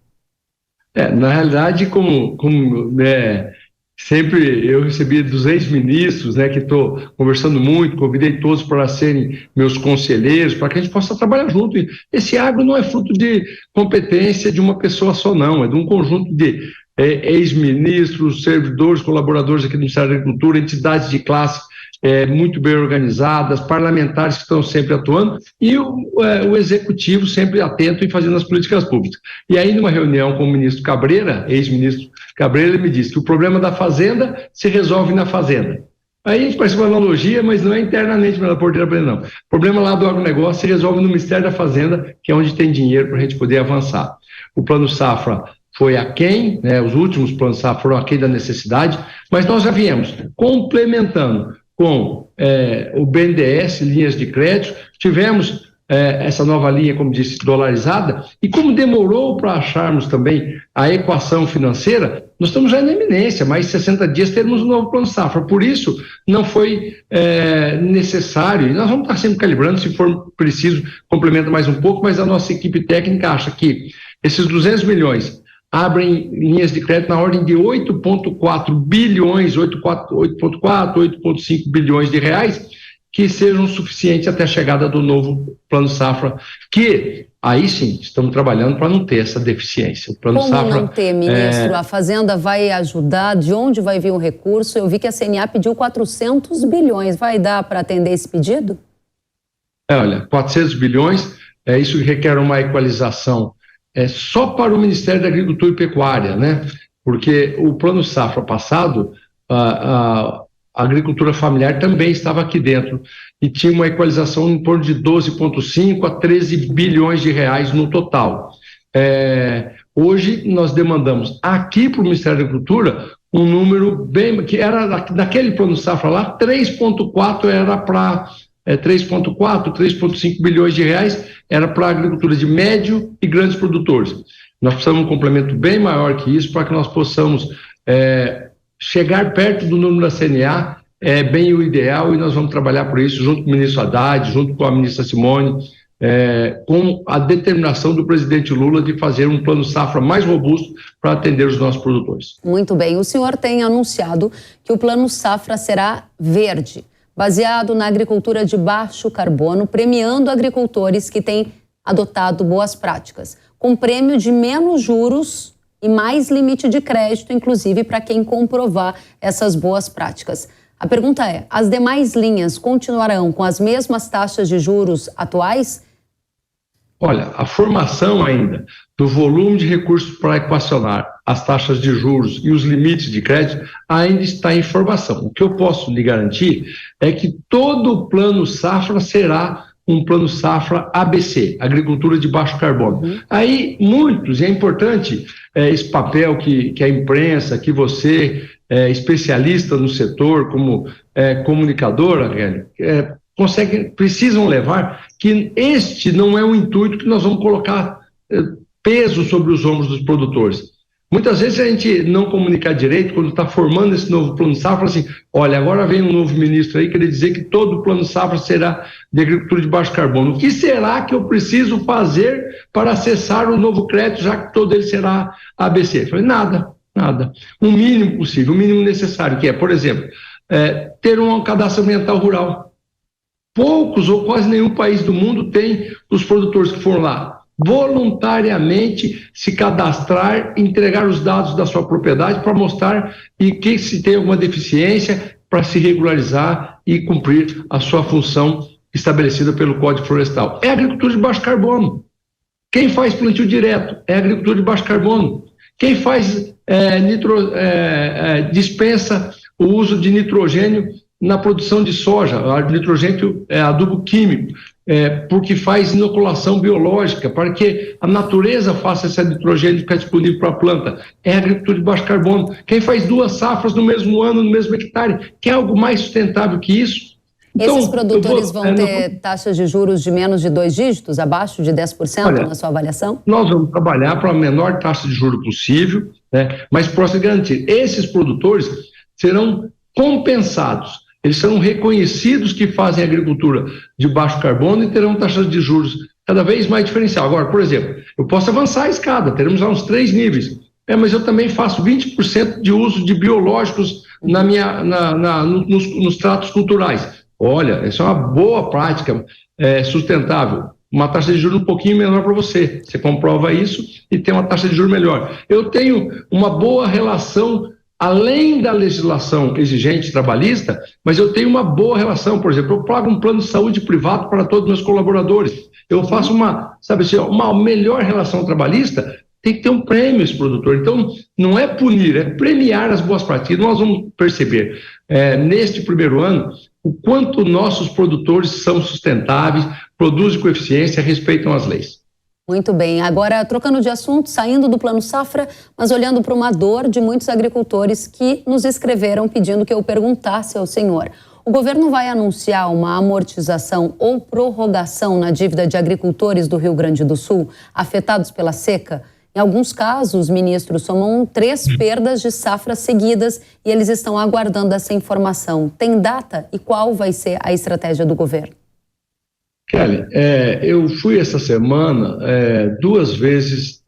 Na realidade, como sempre eu recebi dos ex-ministros, né, que estou conversando muito, convidei todos para serem meus conselheiros, para que a gente possa trabalhar junto. Esse agro não é fruto de competência de uma pessoa só, não, é de um conjunto de ex-ministros, servidores, colaboradores aqui do Ministério da Agricultura, entidades de classe muito bem organizadas, parlamentares que estão sempre atuando e o executivo sempre atento e fazendo as políticas públicas. E aí, numa reunião com o ministro Cabreira, ex-ministro Cabreira, ele me disse que o problema da fazenda se resolve na fazenda. Aí a gente parece uma analogia, mas não é internamente pela porteira para ele, não. O problema lá do agronegócio se resolve no Ministério da Fazenda, que é onde tem dinheiro para a gente poder avançar. O Plano Safra foi aquém, né, os últimos Planos Safra foram aquém da necessidade, mas nós já viemos complementando com o BNDES, linhas de crédito, tivemos essa nova linha, como disse, dolarizada, e como demorou para acharmos também a equação financeira, nós estamos já na iminência, mais 60 dias teremos um novo Plano Safra, por isso não foi necessário, e nós vamos estar sempre calibrando, se for preciso, complementa mais um pouco, mas a nossa equipe técnica acha que esses 200 milhões abrem linhas de crédito na ordem de 8,4 bilhões, 8,5 bilhões de reais, que sejam suficientes até a chegada do novo Plano Safra, que aí sim estamos trabalhando para não ter essa deficiência. O Plano Como Safra, não ter, ministro? A Fazenda vai ajudar? De onde vai vir o recurso? Eu vi que a CNA pediu 400 bilhões. Vai dar para atender esse pedido? Olha, 400 bilhões, isso requer uma equalização só para o Ministério da Agricultura e Pecuária, né? Porque o Plano Safra passado, a agricultura familiar também estava aqui dentro e tinha uma equalização em torno de 12,5 a 13 bilhões de reais no total. Hoje nós demandamos aqui para o Ministério da Agricultura um número bem, que era daquele Plano Safra lá, 3,4 era para 3,5 bilhões de reais era para a agricultura de médio e grandes produtores. Nós precisamos de um complemento bem maior que isso para que nós possamos chegar perto do número da CNA, bem o ideal, e nós vamos trabalhar por isso junto com o ministro Haddad, junto com a ministra Simone, com a determinação do presidente Lula de fazer um Plano Safra mais robusto para atender os nossos produtores. Muito bem. O senhor tem anunciado que o Plano Safra será verde, baseado na agricultura de baixo carbono, premiando agricultores que têm adotado boas práticas. com prêmio de menos juros e mais limite de crédito, inclusive para quem comprovar essas boas práticas. A pergunta é: as demais linhas continuarão com as mesmas taxas de juros atuais? Olha, a formação ainda do volume de recursos para equacionar as taxas de juros e os limites de crédito ainda está em formação. O que eu posso lhe garantir é que todo o plano safra será um plano safra ABC, agricultura de baixo carbono. Aí, muitos, é importante esse papel que a imprensa, que você, especialista no setor, como comunicadora, precisam levar, que este não é o intuito que nós vamos colocar peso sobre os ombros dos produtores. Muitas vezes a gente não comunicar direito, quando está formando esse novo plano safra, assim, olha, agora vem um novo ministro aí querer dizer que todo o plano safra será de agricultura de baixo carbono. O que será que eu preciso fazer para acessar o novo crédito, já que todo ele será ABC? Eu falei, nada. O mínimo possível, o mínimo necessário, que é, por exemplo, ter um cadastro ambiental rural. Poucos ou quase nenhum país do mundo tem os produtores que foram lá voluntariamente se cadastrar, entregar os dados da sua propriedade para mostrar e que se tem alguma deficiência para se regularizar e cumprir a sua função estabelecida pelo Código Florestal. É agricultura de baixo carbono. Quem faz plantio direto é agricultura de baixo carbono. Quem faz dispensa o uso de nitrogênio na produção de soja, nitrogênio é adubo químico, porque faz inoculação biológica, para que a natureza faça esse nitrogênio ficar disponível para a planta. É agricultura de baixo carbono. Quem faz 2 safras no mesmo ano, no mesmo hectare, quer algo mais sustentável que isso? Então, esses produtores vão ter taxas de juros de menos de 2 dígitos, abaixo de 10% na sua avaliação? Nós vamos trabalhar para a menor taxa de juros possível, né? Mas posso garantir, esses produtores serão compensados. Eles serão reconhecidos que fazem agricultura de baixo carbono e terão taxas de juros cada vez mais diferencial. Agora, por exemplo, eu posso avançar a escada, teremos lá uns 3 níveis. Mas eu também faço 20% de uso de biológicos nos tratos culturais. Olha, isso é uma boa prática sustentável. Uma taxa de juros um pouquinho menor para você. Você comprova isso e tem uma taxa de juros melhor. Eu tenho uma boa relação além da legislação exigente trabalhista, mas eu tenho uma boa relação. Por exemplo, eu pago um plano de saúde privado para todos os meus colaboradores. Eu faço uma melhor relação trabalhista, tem que ter um prêmio esse produtor. Então, não é punir, é premiar as boas práticas. Nós vamos perceber, neste primeiro ano, o quanto nossos produtores são sustentáveis, produzem com eficiência, respeitam as leis. Muito bem. Agora, trocando de assunto, saindo do Plano Safra, mas olhando para uma dor de muitos agricultores que nos escreveram pedindo que eu perguntasse ao senhor. O governo vai anunciar uma amortização ou prorrogação na dívida de agricultores do Rio Grande do Sul afetados pela seca? Em alguns casos, ministros, somam 3 perdas de safra seguidas e eles estão aguardando essa informação. Tem data e qual vai ser a estratégia do governo? Kelly, eu fui essa semana 2 vezes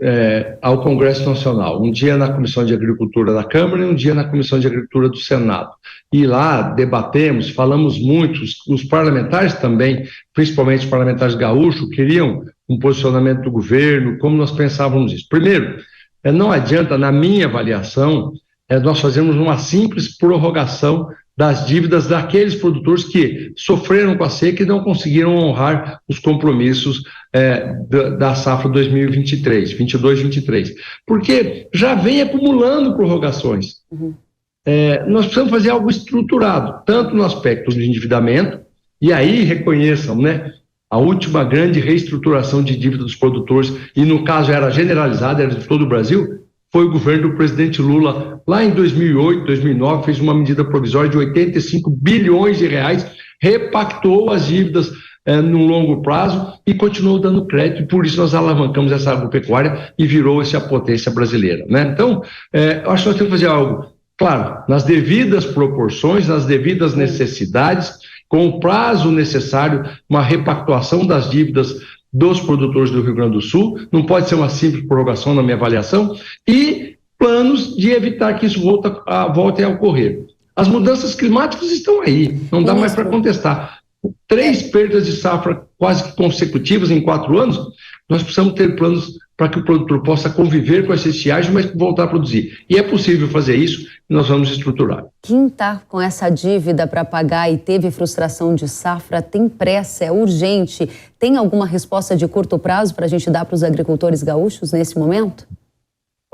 ao Congresso Nacional, um dia na Comissão de Agricultura da Câmara e um dia na Comissão de Agricultura do Senado. E lá debatemos, falamos muito, os parlamentares também, principalmente os parlamentares gaúchos, queriam um posicionamento do governo, como nós pensávamos isso. Primeiro, não adianta, na minha avaliação, nós fazermos uma simples prorrogação das dívidas daqueles produtores que sofreram com a seca e não conseguiram honrar os compromissos da safra 2023, 22-23, porque já vem acumulando prorrogações. Nós precisamos fazer algo estruturado, tanto no aspecto do endividamento, e aí reconheçam, né, a última grande reestruturação de dívida dos produtores, e no caso era generalizada, era de todo o Brasil, foi o governo do presidente Lula, lá em 2008, 2009, fez uma medida provisória de 85 bilhões de reais, repactou as dívidas no longo prazo e continuou dando crédito, e por isso nós alavancamos essa agropecuária e virou-se a potência brasileira, né? Então, eu acho que nós temos que fazer algo, claro, nas devidas proporções, nas devidas necessidades, com o prazo necessário, uma repactuação das dívidas dos produtores do Rio Grande do Sul, não pode ser uma simples prorrogação na minha avaliação, e planos de evitar que isso volte a ocorrer. As mudanças climáticas estão aí, não dá mais para contestar. 3 perdas de safra quase consecutivas em 4 anos, nós precisamos ter planos para que o produtor possa conviver com essa estiagem, mas voltar a produzir. E é possível fazer isso, e nós vamos estruturar. Quem está com essa dívida para pagar e teve frustração de safra tem pressa, é urgente. Tem alguma resposta de curto prazo para a gente dar para os agricultores gaúchos nesse momento?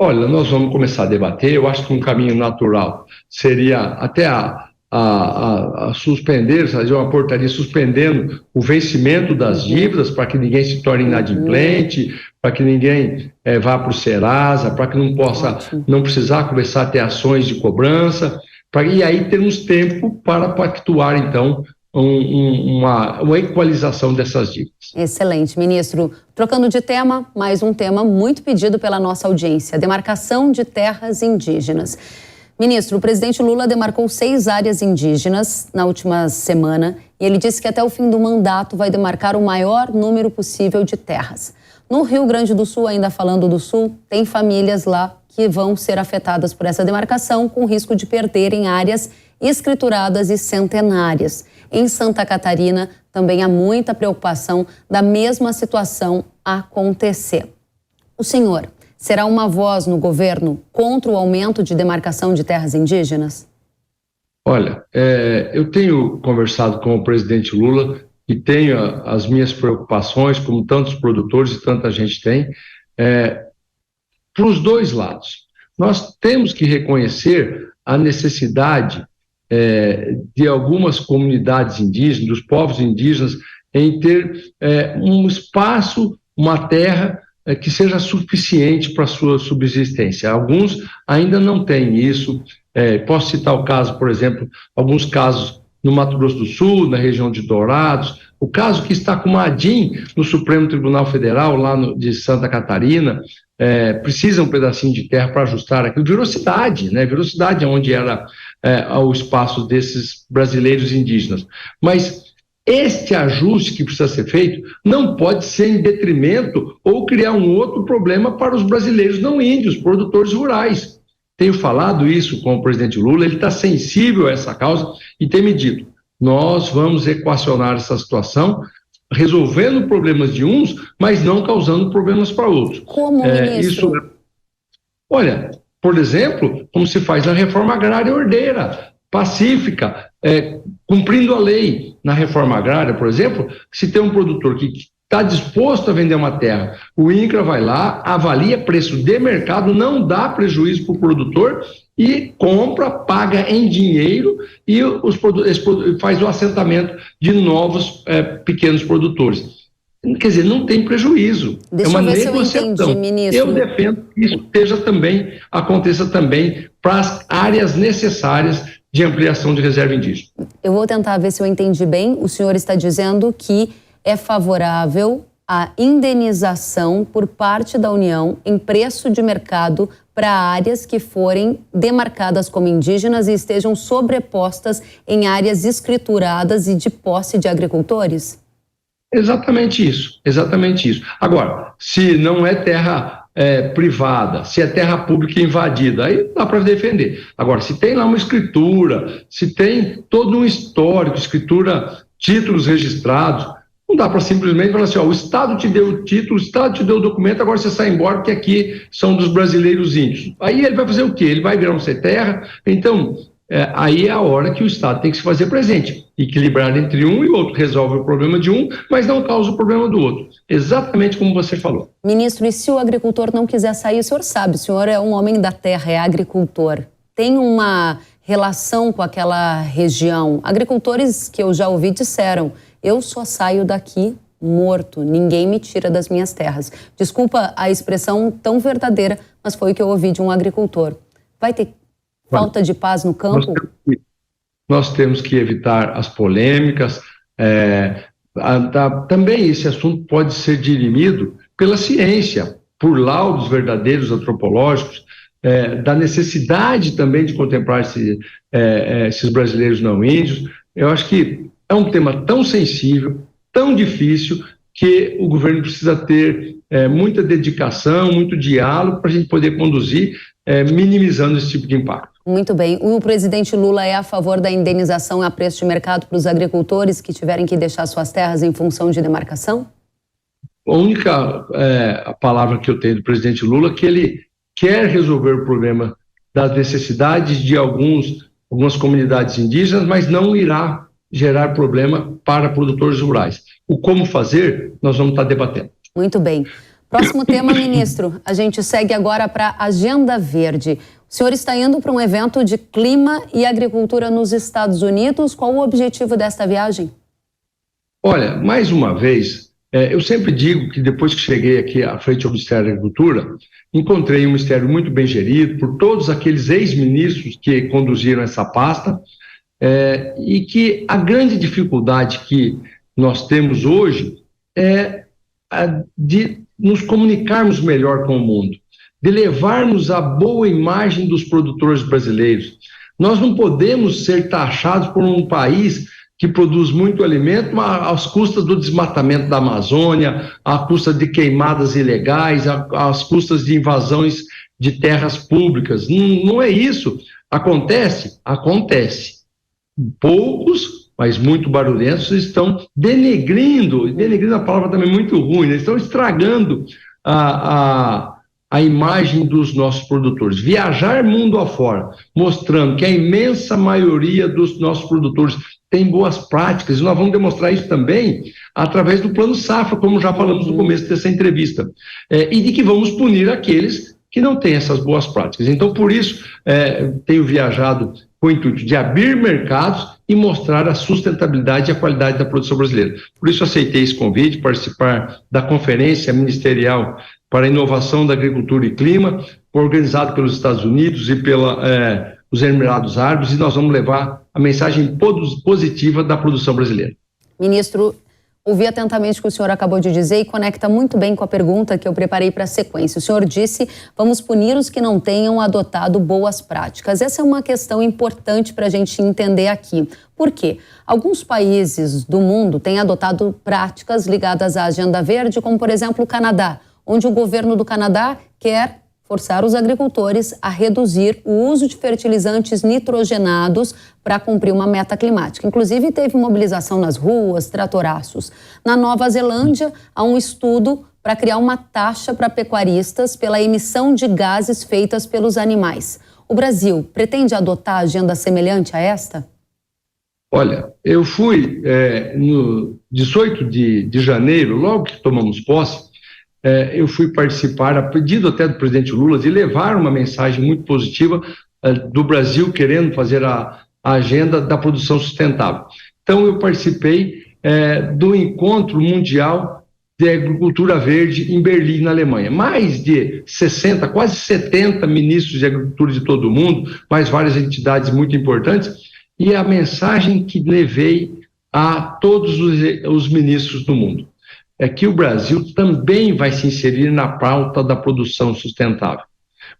Olha, nós vamos começar a debater. Eu acho que um caminho natural seria até a suspender, fazer uma portaria suspendendo o vencimento das dívidas para que ninguém se torne inadimplente, para que ninguém vá para o Serasa, para que não precisar começar a ter ações de cobrança, e aí termos tempo para pactuar, então, uma equalização dessas dívidas. Excelente, ministro. Trocando de tema, mais um tema muito pedido pela nossa audiência, a demarcação de terras indígenas. Ministro, o presidente Lula demarcou 6 áreas indígenas na última semana e ele disse que até o fim do mandato vai demarcar o maior número possível de terras. No Rio Grande do Sul, ainda falando do Sul, tem famílias lá que vão ser afetadas por essa demarcação com risco de perderem áreas escrituradas e centenárias. Em Santa Catarina, também há muita preocupação da mesma situação acontecer. O senhor será uma voz no governo contra o aumento de demarcação de terras indígenas? Olha, eu tenho conversado com o presidente Lula e tenho as minhas preocupações, como tantos produtores e tanta gente tem, para os dois lados. Nós temos que reconhecer a necessidade de algumas comunidades indígenas, dos povos indígenas, em ter um espaço, uma terra que seja suficiente para a sua subsistência. Alguns ainda não têm isso. Posso citar o caso, por exemplo, alguns casos no Mato Grosso do Sul, na região de Dourados, o caso que está com uma ADIM no Supremo Tribunal Federal, lá de Santa Catarina, precisa um pedacinho de terra para ajustar aquilo. Virou cidade, né? Virou cidade onde era o espaço desses brasileiros indígenas. Mas este ajuste que precisa ser feito não pode ser em detrimento ou criar um outro problema para os brasileiros não índios, produtores rurais. Tenho falado isso com o presidente Lula, ele está sensível a essa causa e tem me dito, nós vamos equacionar essa situação, resolvendo problemas de uns, mas não causando problemas para outros. Como, ministro? Olha, por exemplo, como se faz a reforma agrária ordeira, pacífica, cumprindo a lei. Na reforma agrária, por exemplo, se tem um produtor que está disposto a vender uma terra, o INCRA vai lá, avalia preço de mercado, não dá prejuízo para o produtor e compra, paga em dinheiro e faz o assentamento de novos pequenos produtores. Quer dizer, não tem prejuízo. Deixa uma eu ver negociação. Se eu entendi, ministro. Eu defendo que isso aconteça também para as áreas necessárias de ampliação de reserva indígena. Eu vou tentar ver se eu entendi bem. O senhor está dizendo que é favorável à indenização por parte da União em preço de mercado para áreas que forem demarcadas como indígenas e estejam sobrepostas em áreas escrituradas e de posse de agricultores? Exatamente isso. Agora, se não é terra privada, se é terra pública invadida, aí dá para defender. Agora, se tem lá uma escritura, se tem todo um histórico, escritura, títulos registrados, não dá para simplesmente falar assim, o Estado te deu o título, o Estado te deu o documento, agora você sai embora, porque aqui são dos brasileiros índios. Aí ele vai fazer o quê? Ele vai virar um sem terra? Então, aí é a hora que o Estado tem que se fazer presente, equilibrar entre um e outro, resolve o problema de um, mas não causa o problema do outro. Exatamente como você falou. Ministro, e se o agricultor não quiser sair, o senhor sabe, o senhor é um homem da terra, é agricultor. Tem uma relação com aquela região? Agricultores que eu já ouvi disseram, eu só saio daqui morto, ninguém me tira das minhas terras. Desculpa a expressão tão verdadeira, mas foi o que eu ouvi de um agricultor. Vai ter falta de paz no campo? Nós temos que evitar as polêmicas. Também esse assunto pode ser dirimido pela ciência, por laudos verdadeiros antropológicos, da necessidade também de contemplar esses brasileiros não índios. Eu acho que é um tema tão sensível, tão difícil, que o governo precisa ter muita dedicação, muito diálogo para a gente poder conduzir, minimizando esse tipo de impacto. Muito bem. O presidente Lula é a favor da indenização a preço de mercado para os agricultores que tiverem que deixar suas terras em função de demarcação? a única a palavra que eu tenho do presidente Lula é que ele quer resolver o problema das necessidades de algumas comunidades indígenas, mas não irá gerar problema para produtores rurais. O como fazer, nós vamos estar debatendo. Muito bem. Próximo tema, ministro. A gente segue agora para a Agenda Verde. O senhor está indo para um evento de clima e agricultura nos Estados Unidos. Qual o objetivo desta viagem? Olha, mais uma vez, eu sempre digo que depois que cheguei aqui à frente do Ministério da Agricultura, encontrei um ministério muito bem gerido por todos aqueles ex-ministros que conduziram essa pasta, e que a grande dificuldade que nós temos hoje é a de nos comunicarmos melhor com o mundo, de levarmos a boa imagem dos produtores brasileiros. Nós não podemos ser taxados por um país que produz muito alimento às custas do desmatamento da Amazônia, às custas de queimadas ilegais, às custas de invasões de terras públicas. Não é isso. Acontece? Acontece. Poucos, mas muito barulhentos, estão denegrindo é uma palavra também muito ruim, né? Estão estragando a imagem dos nossos produtores. Viajar mundo afora, mostrando que a imensa maioria dos nossos produtores tem boas práticas, e nós vamos demonstrar isso também através do Plano Safra, como já falamos no começo dessa entrevista, e de que vamos punir aqueles que não têm essas boas práticas. Então, por isso, tenho viajado com o intuito de abrir mercados e mostrar a sustentabilidade e a qualidade da produção brasileira. Por isso, aceitei esse convite, participar da Conferência Ministerial para a Inovação da Agricultura e Clima, organizado pelos Estados Unidos e pelos Emirados Árabes, e nós vamos levar a mensagem positiva da produção brasileira. Ministro, ouvi atentamente o que o senhor acabou de dizer e conecta muito bem com a pergunta que eu preparei para a sequência. O senhor disse, vamos punir os que não tenham adotado boas práticas. Essa é uma questão importante para a gente entender aqui. Por quê? Alguns países do mundo têm adotado práticas ligadas à Agenda Verde, como, por exemplo, o Canadá, onde o governo do Canadá quer forçar os agricultores a reduzir o uso de fertilizantes nitrogenados para cumprir uma meta climática. Inclusive, teve mobilização nas ruas, tratoraços. Na Nova Zelândia, há um estudo para criar uma taxa para pecuaristas pela emissão de gases feitas pelos animais. O Brasil pretende adotar agenda semelhante a esta? Olha, eu fui no 18 de janeiro, logo que tomamos posse, eu fui participar, a pedido até do presidente Lula, de levar uma mensagem muito positiva do Brasil querendo fazer a agenda da produção sustentável. Então, eu participei do Encontro Mundial de Agricultura Verde em Berlim, na Alemanha. Mais de 60, quase 70 ministros de agricultura de todo o mundo, mais várias entidades muito importantes, e a mensagem que levei a todos os ministros do mundo é que o Brasil também vai se inserir na pauta da produção sustentável,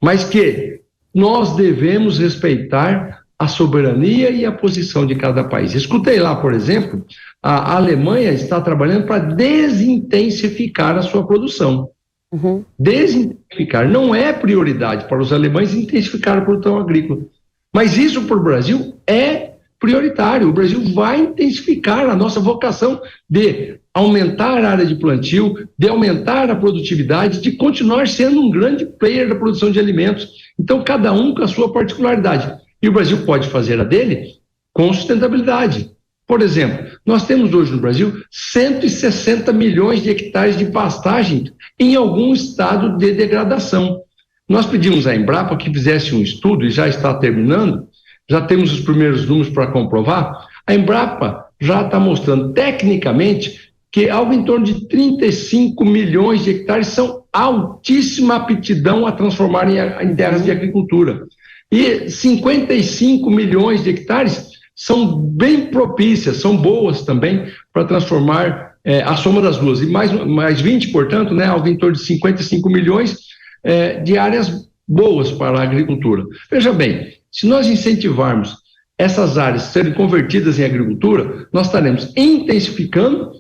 mas que nós devemos respeitar a soberania e a posição de cada país. Escutei lá, por exemplo, a Alemanha está trabalhando para desintensificar a sua produção. Desintensificar. Não é prioridade para os alemães intensificar a produção agrícola, mas isso para o Brasil é prioritário. O Brasil vai intensificar a nossa vocação de aumentar a área de plantio, de aumentar a produtividade, de continuar sendo um grande player da produção de alimentos. Então, cada um com a sua particularidade. E o Brasil pode fazer a dele com sustentabilidade. Por exemplo, nós temos hoje no Brasil 160 milhões de hectares de pastagem em algum estado de degradação. Nós pedimos à Embrapa que fizesse um estudo, e já está terminando, já temos os primeiros números para comprovar. A Embrapa já está mostrando tecnicamente que algo em torno de 35 milhões de hectares são altíssima aptidão a transformar em terras de agricultura. E 55 milhões de hectares são bem propícias, são boas também para transformar a soma das duas. E mais 20, portanto, né, algo em torno de 55 milhões de áreas boas para a agricultura. Veja bem, se nós incentivarmos essas áreas serem convertidas em agricultura, nós estaremos intensificando,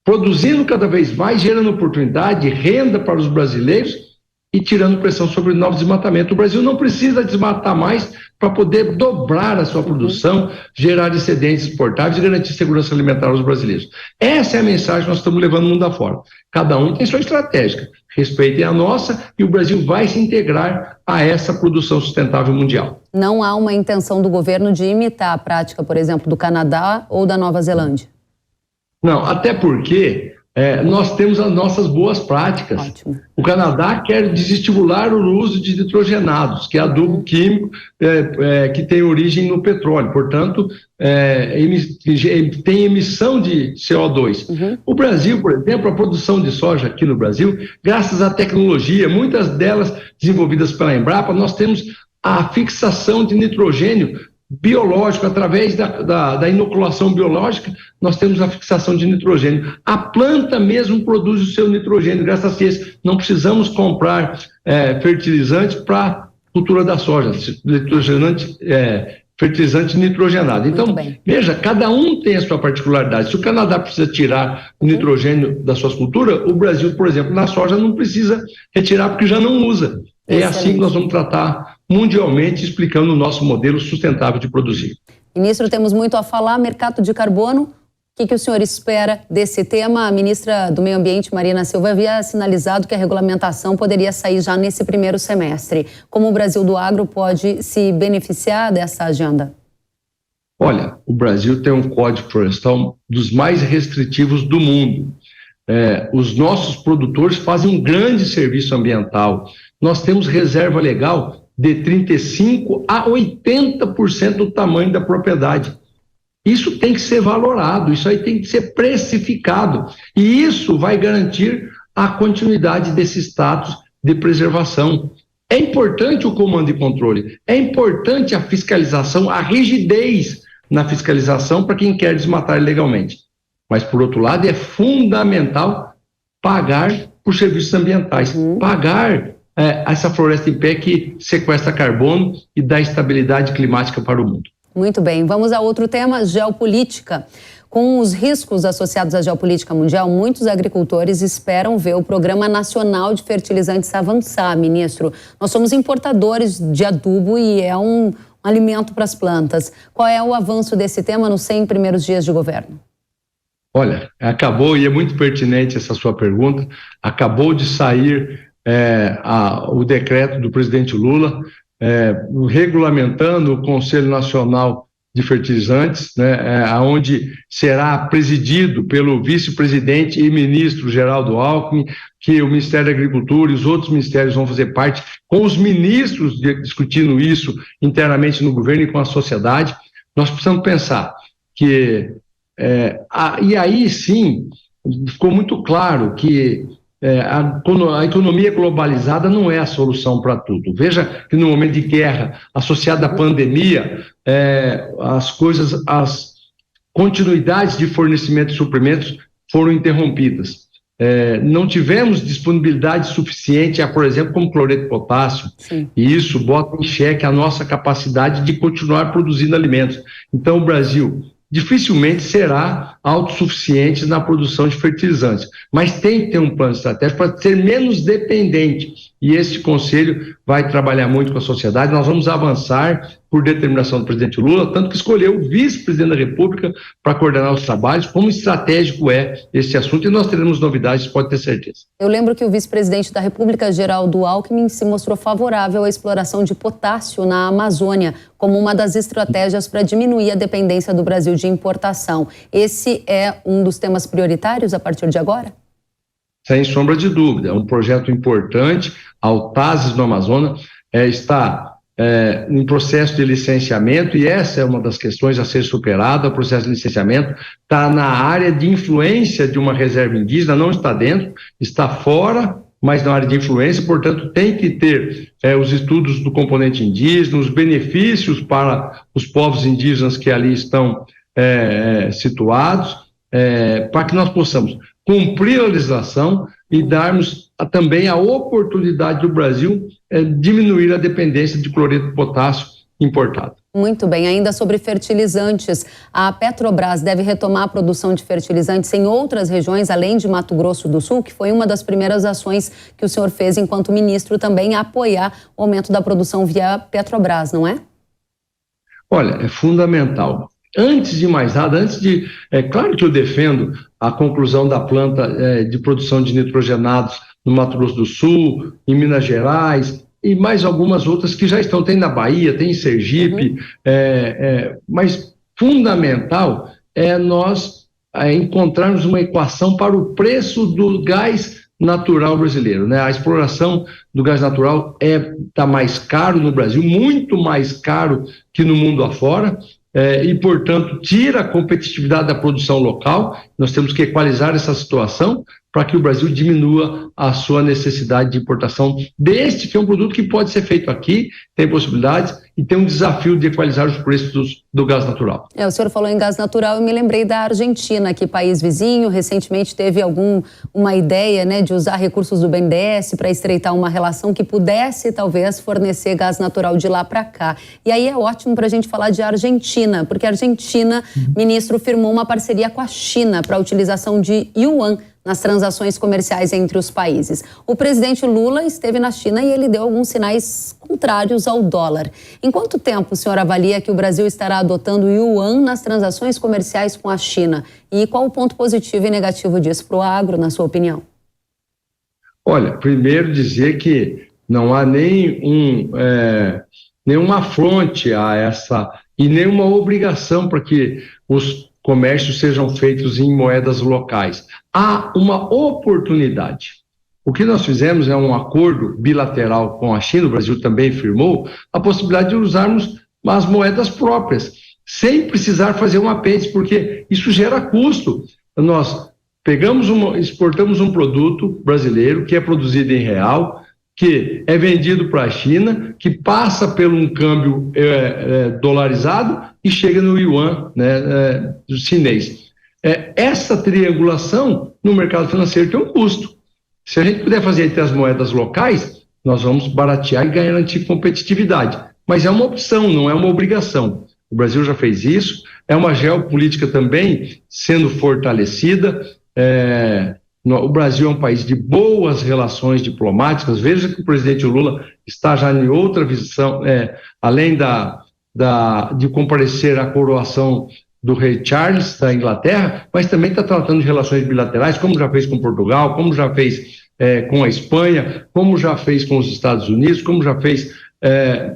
produzindo cada vez mais, gerando oportunidade, renda para os brasileiros e tirando pressão sobre o novo desmatamento. O Brasil não precisa desmatar mais para poder dobrar a sua produção, gerar excedentes exportáveis e garantir segurança alimentar aos brasileiros. Essa é a mensagem que nós estamos levando o mundo afora. Cada um tem sua estratégia. Respeitem a nossa e o Brasil vai se integrar a essa produção sustentável mundial. Não há uma intenção do governo de imitar a prática, por exemplo, do Canadá ou da Nova Zelândia? Não, até porque nós temos as nossas boas práticas. Ótimo. O Canadá quer desestimular o uso de nitrogenados, que é adubo químico que tem origem no petróleo, portanto, tem emissão de CO2. O Brasil, por exemplo, a produção de soja aqui no Brasil, graças à tecnologia, muitas delas desenvolvidas pela Embrapa, nós temos a fixação de nitrogênio biológico, através da inoculação biológica, nós temos a fixação de nitrogênio. A planta mesmo produz o seu nitrogênio, graças a isso. Não precisamos comprar fertilizantes para a cultura da soja, fertilizante nitrogenado. Então, veja, cada um tem a sua particularidade. Se o Canadá precisa tirar o nitrogênio das suas culturas, o Brasil, por exemplo, na soja não precisa retirar porque já não usa. É assim que nós vamos tratar mundialmente, explicando o nosso modelo sustentável de produzir. Ministro, temos muito a falar. Mercado de carbono, o que o senhor espera desse tema? A ministra do Meio Ambiente, Marina Silva, havia sinalizado que a regulamentação poderia sair já nesse primeiro semestre. Como o Brasil do Agro pode se beneficiar dessa agenda? Olha, o Brasil tem um código florestal dos mais restritivos do mundo. Os nossos produtores fazem um grande serviço ambiental. Nós temos reserva legal de 35% a 80% do tamanho da propriedade. Isso tem que ser valorado, isso aí tem que ser precificado. E isso vai garantir a continuidade desse status de preservação. É importante o comando e controle, é importante a fiscalização, a rigidez na fiscalização para quem quer desmatar ilegalmente. Mas, por outro lado, é fundamental pagar por serviços ambientais, pagar essa floresta em pé que sequestra carbono e dá estabilidade climática para o mundo. Muito bem, vamos a outro tema, geopolítica. Com os riscos associados à geopolítica mundial, muitos agricultores esperam ver o Programa Nacional de Fertilizantes avançar, ministro. Nós somos importadores de adubo e é um alimento para as plantas. Qual é o avanço desse tema nos 100 primeiros dias de governo? Olha, acabou, e é muito pertinente essa sua pergunta, acabou de sair o decreto do presidente Lula regulamentando o Conselho Nacional de Fertilizantes, onde será presidido pelo vice-presidente e ministro Geraldo Alckmin, que o Ministério da Agricultura e os outros ministérios vão fazer parte, com os ministros discutindo isso internamente no governo e com a sociedade. Nós precisamos pensar que e aí sim ficou muito claro que a economia globalizada não é a solução para tudo. Veja que no momento de guerra associada à pandemia, as continuidades de fornecimento de suprimentos foram interrompidas. Não tivemos disponibilidade suficiente, por exemplo, como cloreto de potássio. Sim. E isso bota em xeque a nossa capacidade de continuar produzindo alimentos. Então, o Brasil dificilmente será autossuficiente na produção de fertilizantes, mas tem que ter um plano estratégico para ser menos dependente, e esse conselho vai trabalhar muito com a sociedade. Nós vamos avançar por determinação do presidente Lula, tanto que escolheu o vice-presidente da República para coordenar os trabalhos, como estratégico é esse assunto, e nós teremos novidades, pode ter certeza. Eu lembro que o vice-presidente da República, Geraldo Alckmin, se mostrou favorável à exploração de potássio na Amazônia, como uma das estratégias para diminuir a dependência do Brasil de importação. Esse é um dos temas prioritários a partir de agora? Sem sombra de dúvida, é um projeto importante. A Autazes no Amazonas está em processo de licenciamento, e essa é uma das questões a ser superada. O processo de licenciamento está na área de influência de uma reserva indígena, não está dentro, está fora, mas na área de influência, portanto tem que ter os estudos do componente indígena, os benefícios para os povos indígenas que ali estão situados, para que nós possamos cumprir a legislação e darmos também a oportunidade do Brasil diminuir a dependência de cloreto de potássio importado. Muito bem, ainda sobre fertilizantes, a Petrobras deve retomar a produção de fertilizantes em outras regiões, além de Mato Grosso do Sul, que foi uma das primeiras ações que o senhor fez enquanto ministro, também apoiar o aumento da produção via Petrobras, não é? Olha, é fundamental. Antes de mais nada, claro que eu defendo a conclusão da planta de produção de nitrogenados no Mato Grosso do Sul, em Minas Gerais, e mais algumas outras que já estão, tem na Bahia, tem em Sergipe, mas fundamental é nós encontrarmos uma equação para o preço do gás natural brasileiro, né? A exploração do gás natural está mais caro no Brasil, muito mais caro que no mundo afora, e, portanto, tira a competitividade da produção local. Nós temos que equalizar essa situação para que o Brasil diminua a sua necessidade de importação deste, que é um produto que pode ser feito aqui, tem possibilidades e tem um desafio de equalizar os preços do gás natural. O senhor falou em gás natural e me lembrei da Argentina, que país vizinho, recentemente teve uma ideia, né, de usar recursos do BNDES para estreitar uma relação que pudesse, talvez, fornecer gás natural de lá para cá. E aí é ótimo para a gente falar de Argentina, porque a Argentina, ministro, firmou uma parceria com a China para a utilização de yuan nas transações comerciais entre os países. O presidente Lula esteve na China e ele deu alguns sinais contrários ao dólar. Em quanto tempo o senhor avalia que o Brasil estará adotando o yuan nas transações comerciais com a China? E qual o ponto positivo e negativo disso para o agro, na sua opinião? Olha, primeiro dizer que não há nenhuma afronte a essa e nenhuma obrigação para que os comércios sejam feitos em moedas locais. Há uma oportunidade. O que nós fizemos é um acordo bilateral com a China, o Brasil também firmou, a possibilidade de usarmos as moedas próprias, sem precisar fazer um apêndice, porque isso gera custo. Nós exportamos um produto brasileiro que é produzido em real, que é vendido para a China, que passa por um câmbio dolarizado e chega no yuan, né, chinês. Essa triangulação no mercado financeiro tem um custo. Se a gente puder fazer entre as moedas locais, nós vamos baratear e garantir competitividade. Mas é uma opção, não é uma obrigação. O Brasil já fez isso, é uma geopolítica também sendo fortalecida. O Brasil é um país de boas relações diplomáticas. Veja que o presidente Lula está já em outra visão, além de comparecer à coroação do rei Charles da Inglaterra, mas também está tratando de relações bilaterais, como já fez com Portugal, como já fez com a Espanha, como já fez com os Estados Unidos, como já fez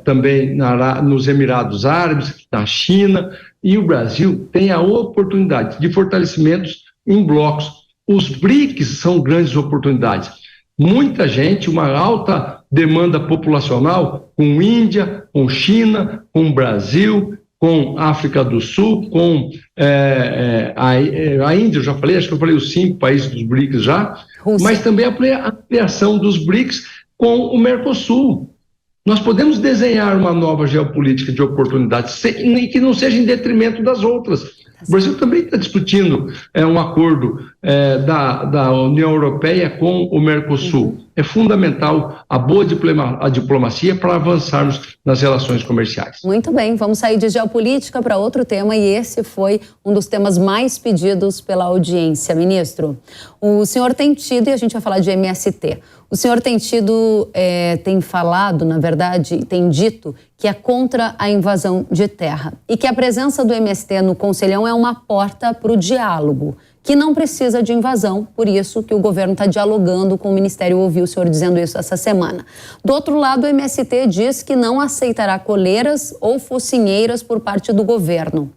também nos Emirados Árabes, na China. E o Brasil tem a oportunidade de fortalecimentos em blocos. Os BRICS são grandes oportunidades. Muita gente, uma alta demanda populacional com Índia, com China, com Brasil, com África do Sul, com a Índia, eu já falei, acho que eu falei os 5 países dos BRICS já, Rússia. Mas também a ampliação dos BRICS com o Mercosul. Nós podemos desenhar uma nova geopolítica de oportunidades e que não seja em detrimento das outras. O Brasil também está discutindo um acordo da União Europeia com o Mercosul. É fundamental a boa diplomacia para avançarmos nas relações comerciais. Muito bem, vamos sair de geopolítica para outro tema e esse foi um dos temas mais pedidos pela audiência. Ministro, o senhor tem tido, e a gente vai falar de MST, o senhor tem falado, na verdade, tem dito que é contra a invasão de terra e que a presença do MST no Conselhão é uma porta para o diálogo, que não precisa de invasão, por isso que o governo está dialogando com o Ministério, ouviu o senhor dizendo isso essa semana. Do outro lado, o MST diz que não aceitará coleiras ou focinheiras por parte do governo.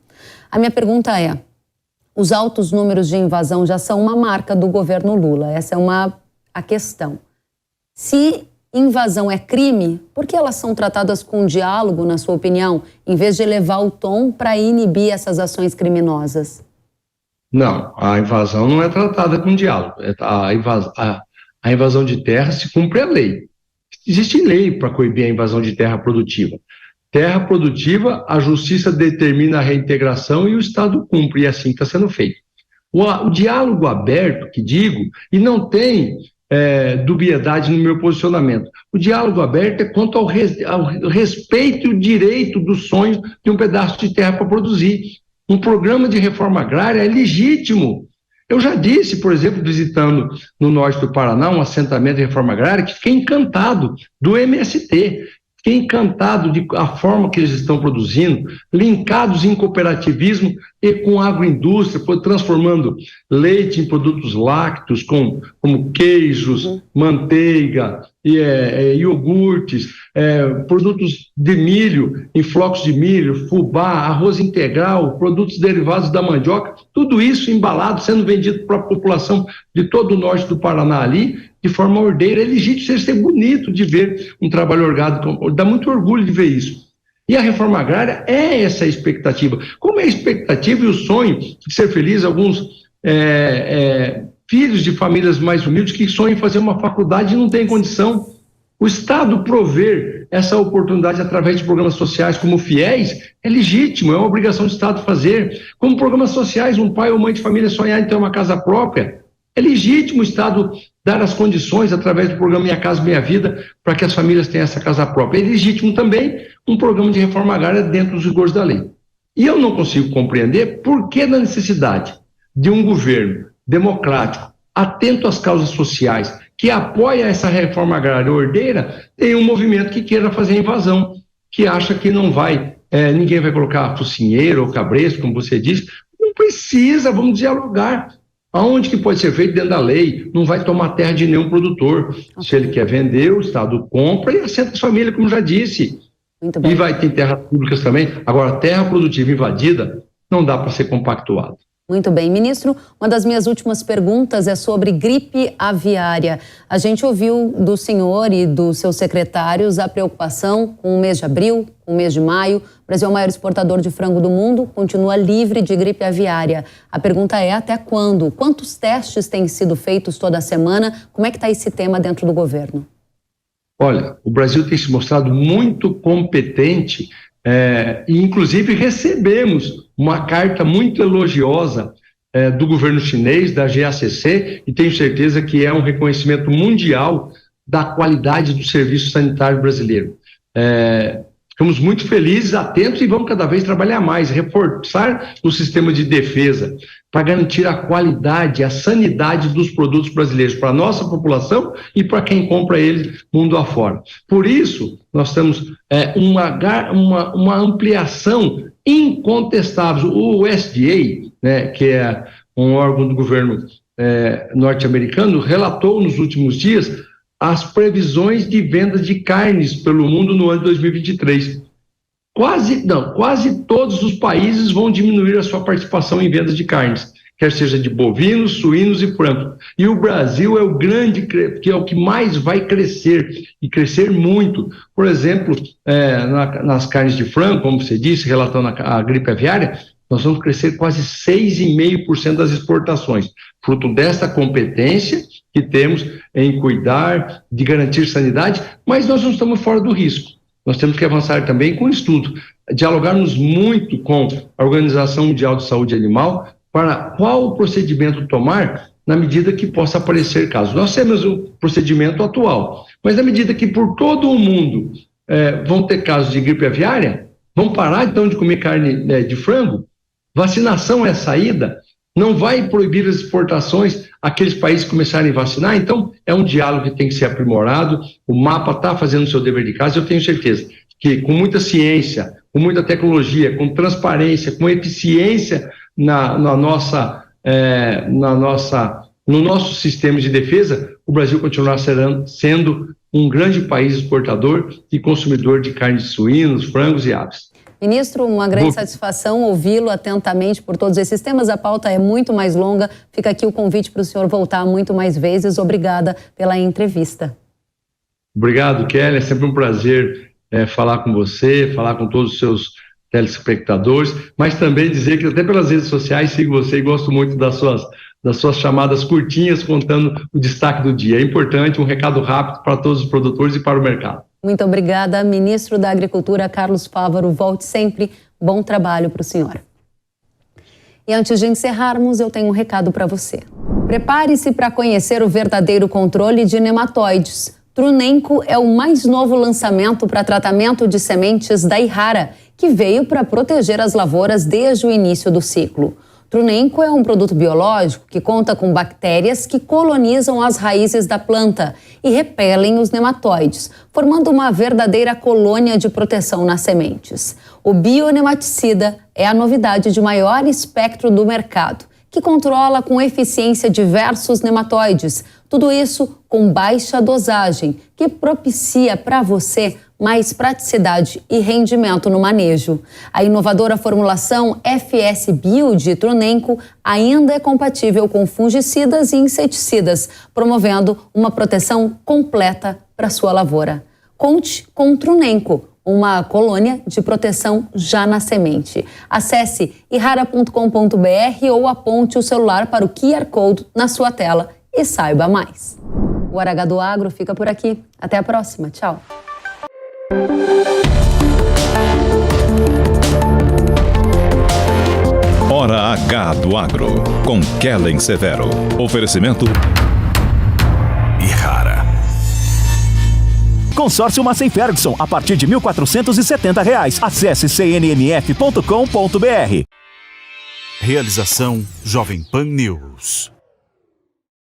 A minha pergunta é, os altos números de invasão já são uma marca do governo Lula, essa é a questão. Se invasão é crime, por que elas são tratadas com diálogo, na sua opinião, em vez de elevar o tom para inibir essas ações criminosas? Não, a invasão não é tratada com diálogo. A invasão de terra se cumpre a lei. Existe lei para coibir a invasão de terra produtiva. Terra produtiva, a justiça determina a reintegração e o Estado cumpre, e assim está sendo feito. O diálogo aberto, que digo, e não tem dubiedade no meu posicionamento. O diálogo aberto é quanto ao respeito e o direito do sonho de um pedaço de terra para produzir. Um programa de reforma agrária é legítimo. Eu já disse, por exemplo, visitando no norte do Paraná um assentamento de reforma agrária, que fiquei encantado do MST. Fiquei encantado a forma que eles estão produzindo, linkados em cooperativismo e com agroindústria, transformando leite em produtos lácteos, como queijos, manteiga, iogurtes, produtos de milho, em flocos de milho, fubá, arroz integral, produtos derivados da mandioca, tudo isso embalado, sendo vendido para a população de todo o norte do Paraná ali, de forma ordeira. É legítimo ser bonito de ver um trabalho orgânico, dá muito orgulho de ver isso. E a reforma agrária é essa expectativa. Como é a expectativa e o sonho de ser feliz, alguns filhos de famílias mais humildes que sonham em fazer uma faculdade e não têm condição. O Estado prover essa oportunidade através de programas sociais como o FIES é legítimo, é uma obrigação do Estado fazer. Como programas sociais, um pai ou mãe de família sonhar em ter uma casa própria, é legítimo o Estado dar as condições através do programa Minha Casa Minha Vida para que as famílias tenham essa casa própria. É legítimo também um programa de reforma agrária dentro dos rigores da lei. E eu não consigo compreender por que da necessidade de um governo democrático, atento às causas sociais, que apoia essa reforma agrária ordeira, tem um movimento que queira fazer a invasão, que acha que não vai, ninguém vai colocar focinheiro ou cabresto, como você disse. Não precisa, vamos dialogar. Aonde que pode ser feito? Dentro da lei. Não vai tomar terra de nenhum produtor. Se ele quer vender, o Estado compra e assenta as famílias, como já disse. Muito bem. E vai ter terras públicas também. Agora, terra produtiva invadida não dá para ser compactuado. Muito bem. Ministro, uma das minhas últimas perguntas é sobre gripe aviária. A gente ouviu do senhor e dos seus secretários a preocupação com o mês de abril, com o mês de maio. O Brasil é o maior exportador de frango do mundo, continua livre de gripe aviária. A pergunta é até quando? Quantos testes têm sido feitos toda semana? Como é que está esse tema dentro do governo? Olha, o Brasil tem se mostrado muito competente e inclusive recebemos uma carta muito elogiosa do governo chinês, da GACC, e tenho certeza que é um reconhecimento mundial da qualidade do serviço sanitário brasileiro. Ficamos muito felizes, atentos e vamos cada vez trabalhar mais, reforçar o sistema de defesa para garantir a qualidade, a sanidade dos produtos brasileiros para a nossa população e para quem compra eles mundo afora. Por isso, nós temos uma ampliação incontestável. O USDA, que é um órgão do governo norte-americano, relatou nos últimos dias as previsões de vendas de carnes pelo mundo no ano de 2023. Quase todos os países vão diminuir a sua participação em vendas de carnes, quer seja de bovinos, suínos e frangos. E o Brasil é o grande, que é o que mais vai crescer, e crescer muito. Por exemplo, nas carnes de frango, como você disse, relatando a gripe aviária, nós vamos crescer quase 6,5% das exportações, fruto dessa competência que temos em cuidar, de garantir sanidade, mas nós não estamos fora do risco. Nós temos que avançar também com o estudo, dialogarmos muito com a Organização Mundial de Saúde Animal para qual o procedimento tomar na medida que possa aparecer casos. Nós temos o procedimento atual, mas na medida que por todo o mundo vão ter casos de gripe aviária, vão parar então de comer carne de frango? Vacinação é a saída? Não vai proibir as exportações aqueles países que começarem a vacinar? Então, é um diálogo que tem que ser aprimorado. O MAPA está fazendo o seu dever de casa. Eu tenho certeza que com muita ciência, com muita tecnologia, com transparência, com eficiência no nosso sistema de defesa, o Brasil continuará sendo um grande país exportador e consumidor de carne de suínos, frangos e aves. Ministro, uma grande satisfação ouvi-lo atentamente por todos esses temas. A pauta é muito mais longa. Fica aqui o convite para o senhor voltar muito mais vezes. Obrigada pela entrevista. Obrigado, Kelly. É sempre um prazer falar com você, falar com todos os seus telespectadores, mas também dizer que até pelas redes sociais sigo você e gosto muito das suas chamadas curtinhas contando o destaque do dia. É importante, um recado rápido para todos os produtores e para o mercado. Muito obrigada, ministro da Agricultura, Carlos Fávaro. Volte sempre. Bom trabalho para o senhor. E antes de encerrarmos, eu tenho um recado para você. Prepare-se para conhecer o verdadeiro controle de nematóides. Trunenco é o mais novo lançamento para tratamento de sementes da Yara, que veio para proteger as lavouras desde o início do ciclo. Trunenco é um produto biológico que conta com bactérias que colonizam as raízes da planta e repelem os nematóides, formando uma verdadeira colônia de proteção nas sementes. O bionematicida é a novidade de maior espectro do mercado, que controla com eficiência diversos nematóides. Tudo isso com baixa dosagem, que propicia para você mais praticidade e rendimento no manejo. A inovadora formulação FS Bio de Trunenco ainda é compatível com fungicidas e inseticidas, promovendo uma proteção completa para sua lavoura. Conte com Trunenco, uma colônia de proteção já na semente. Acesse yara.com.br ou aponte o celular para o QR Code na sua tela e saiba mais. O Hora H do Agro fica por aqui. Até a próxima. Tchau. Hora H do Agro, com Kellen Severo. Oferecimento Yara. Consórcio Massey Ferguson, a partir de R$ 1.470. Acesse cnmf.com.br. Realização Jovem Pan News.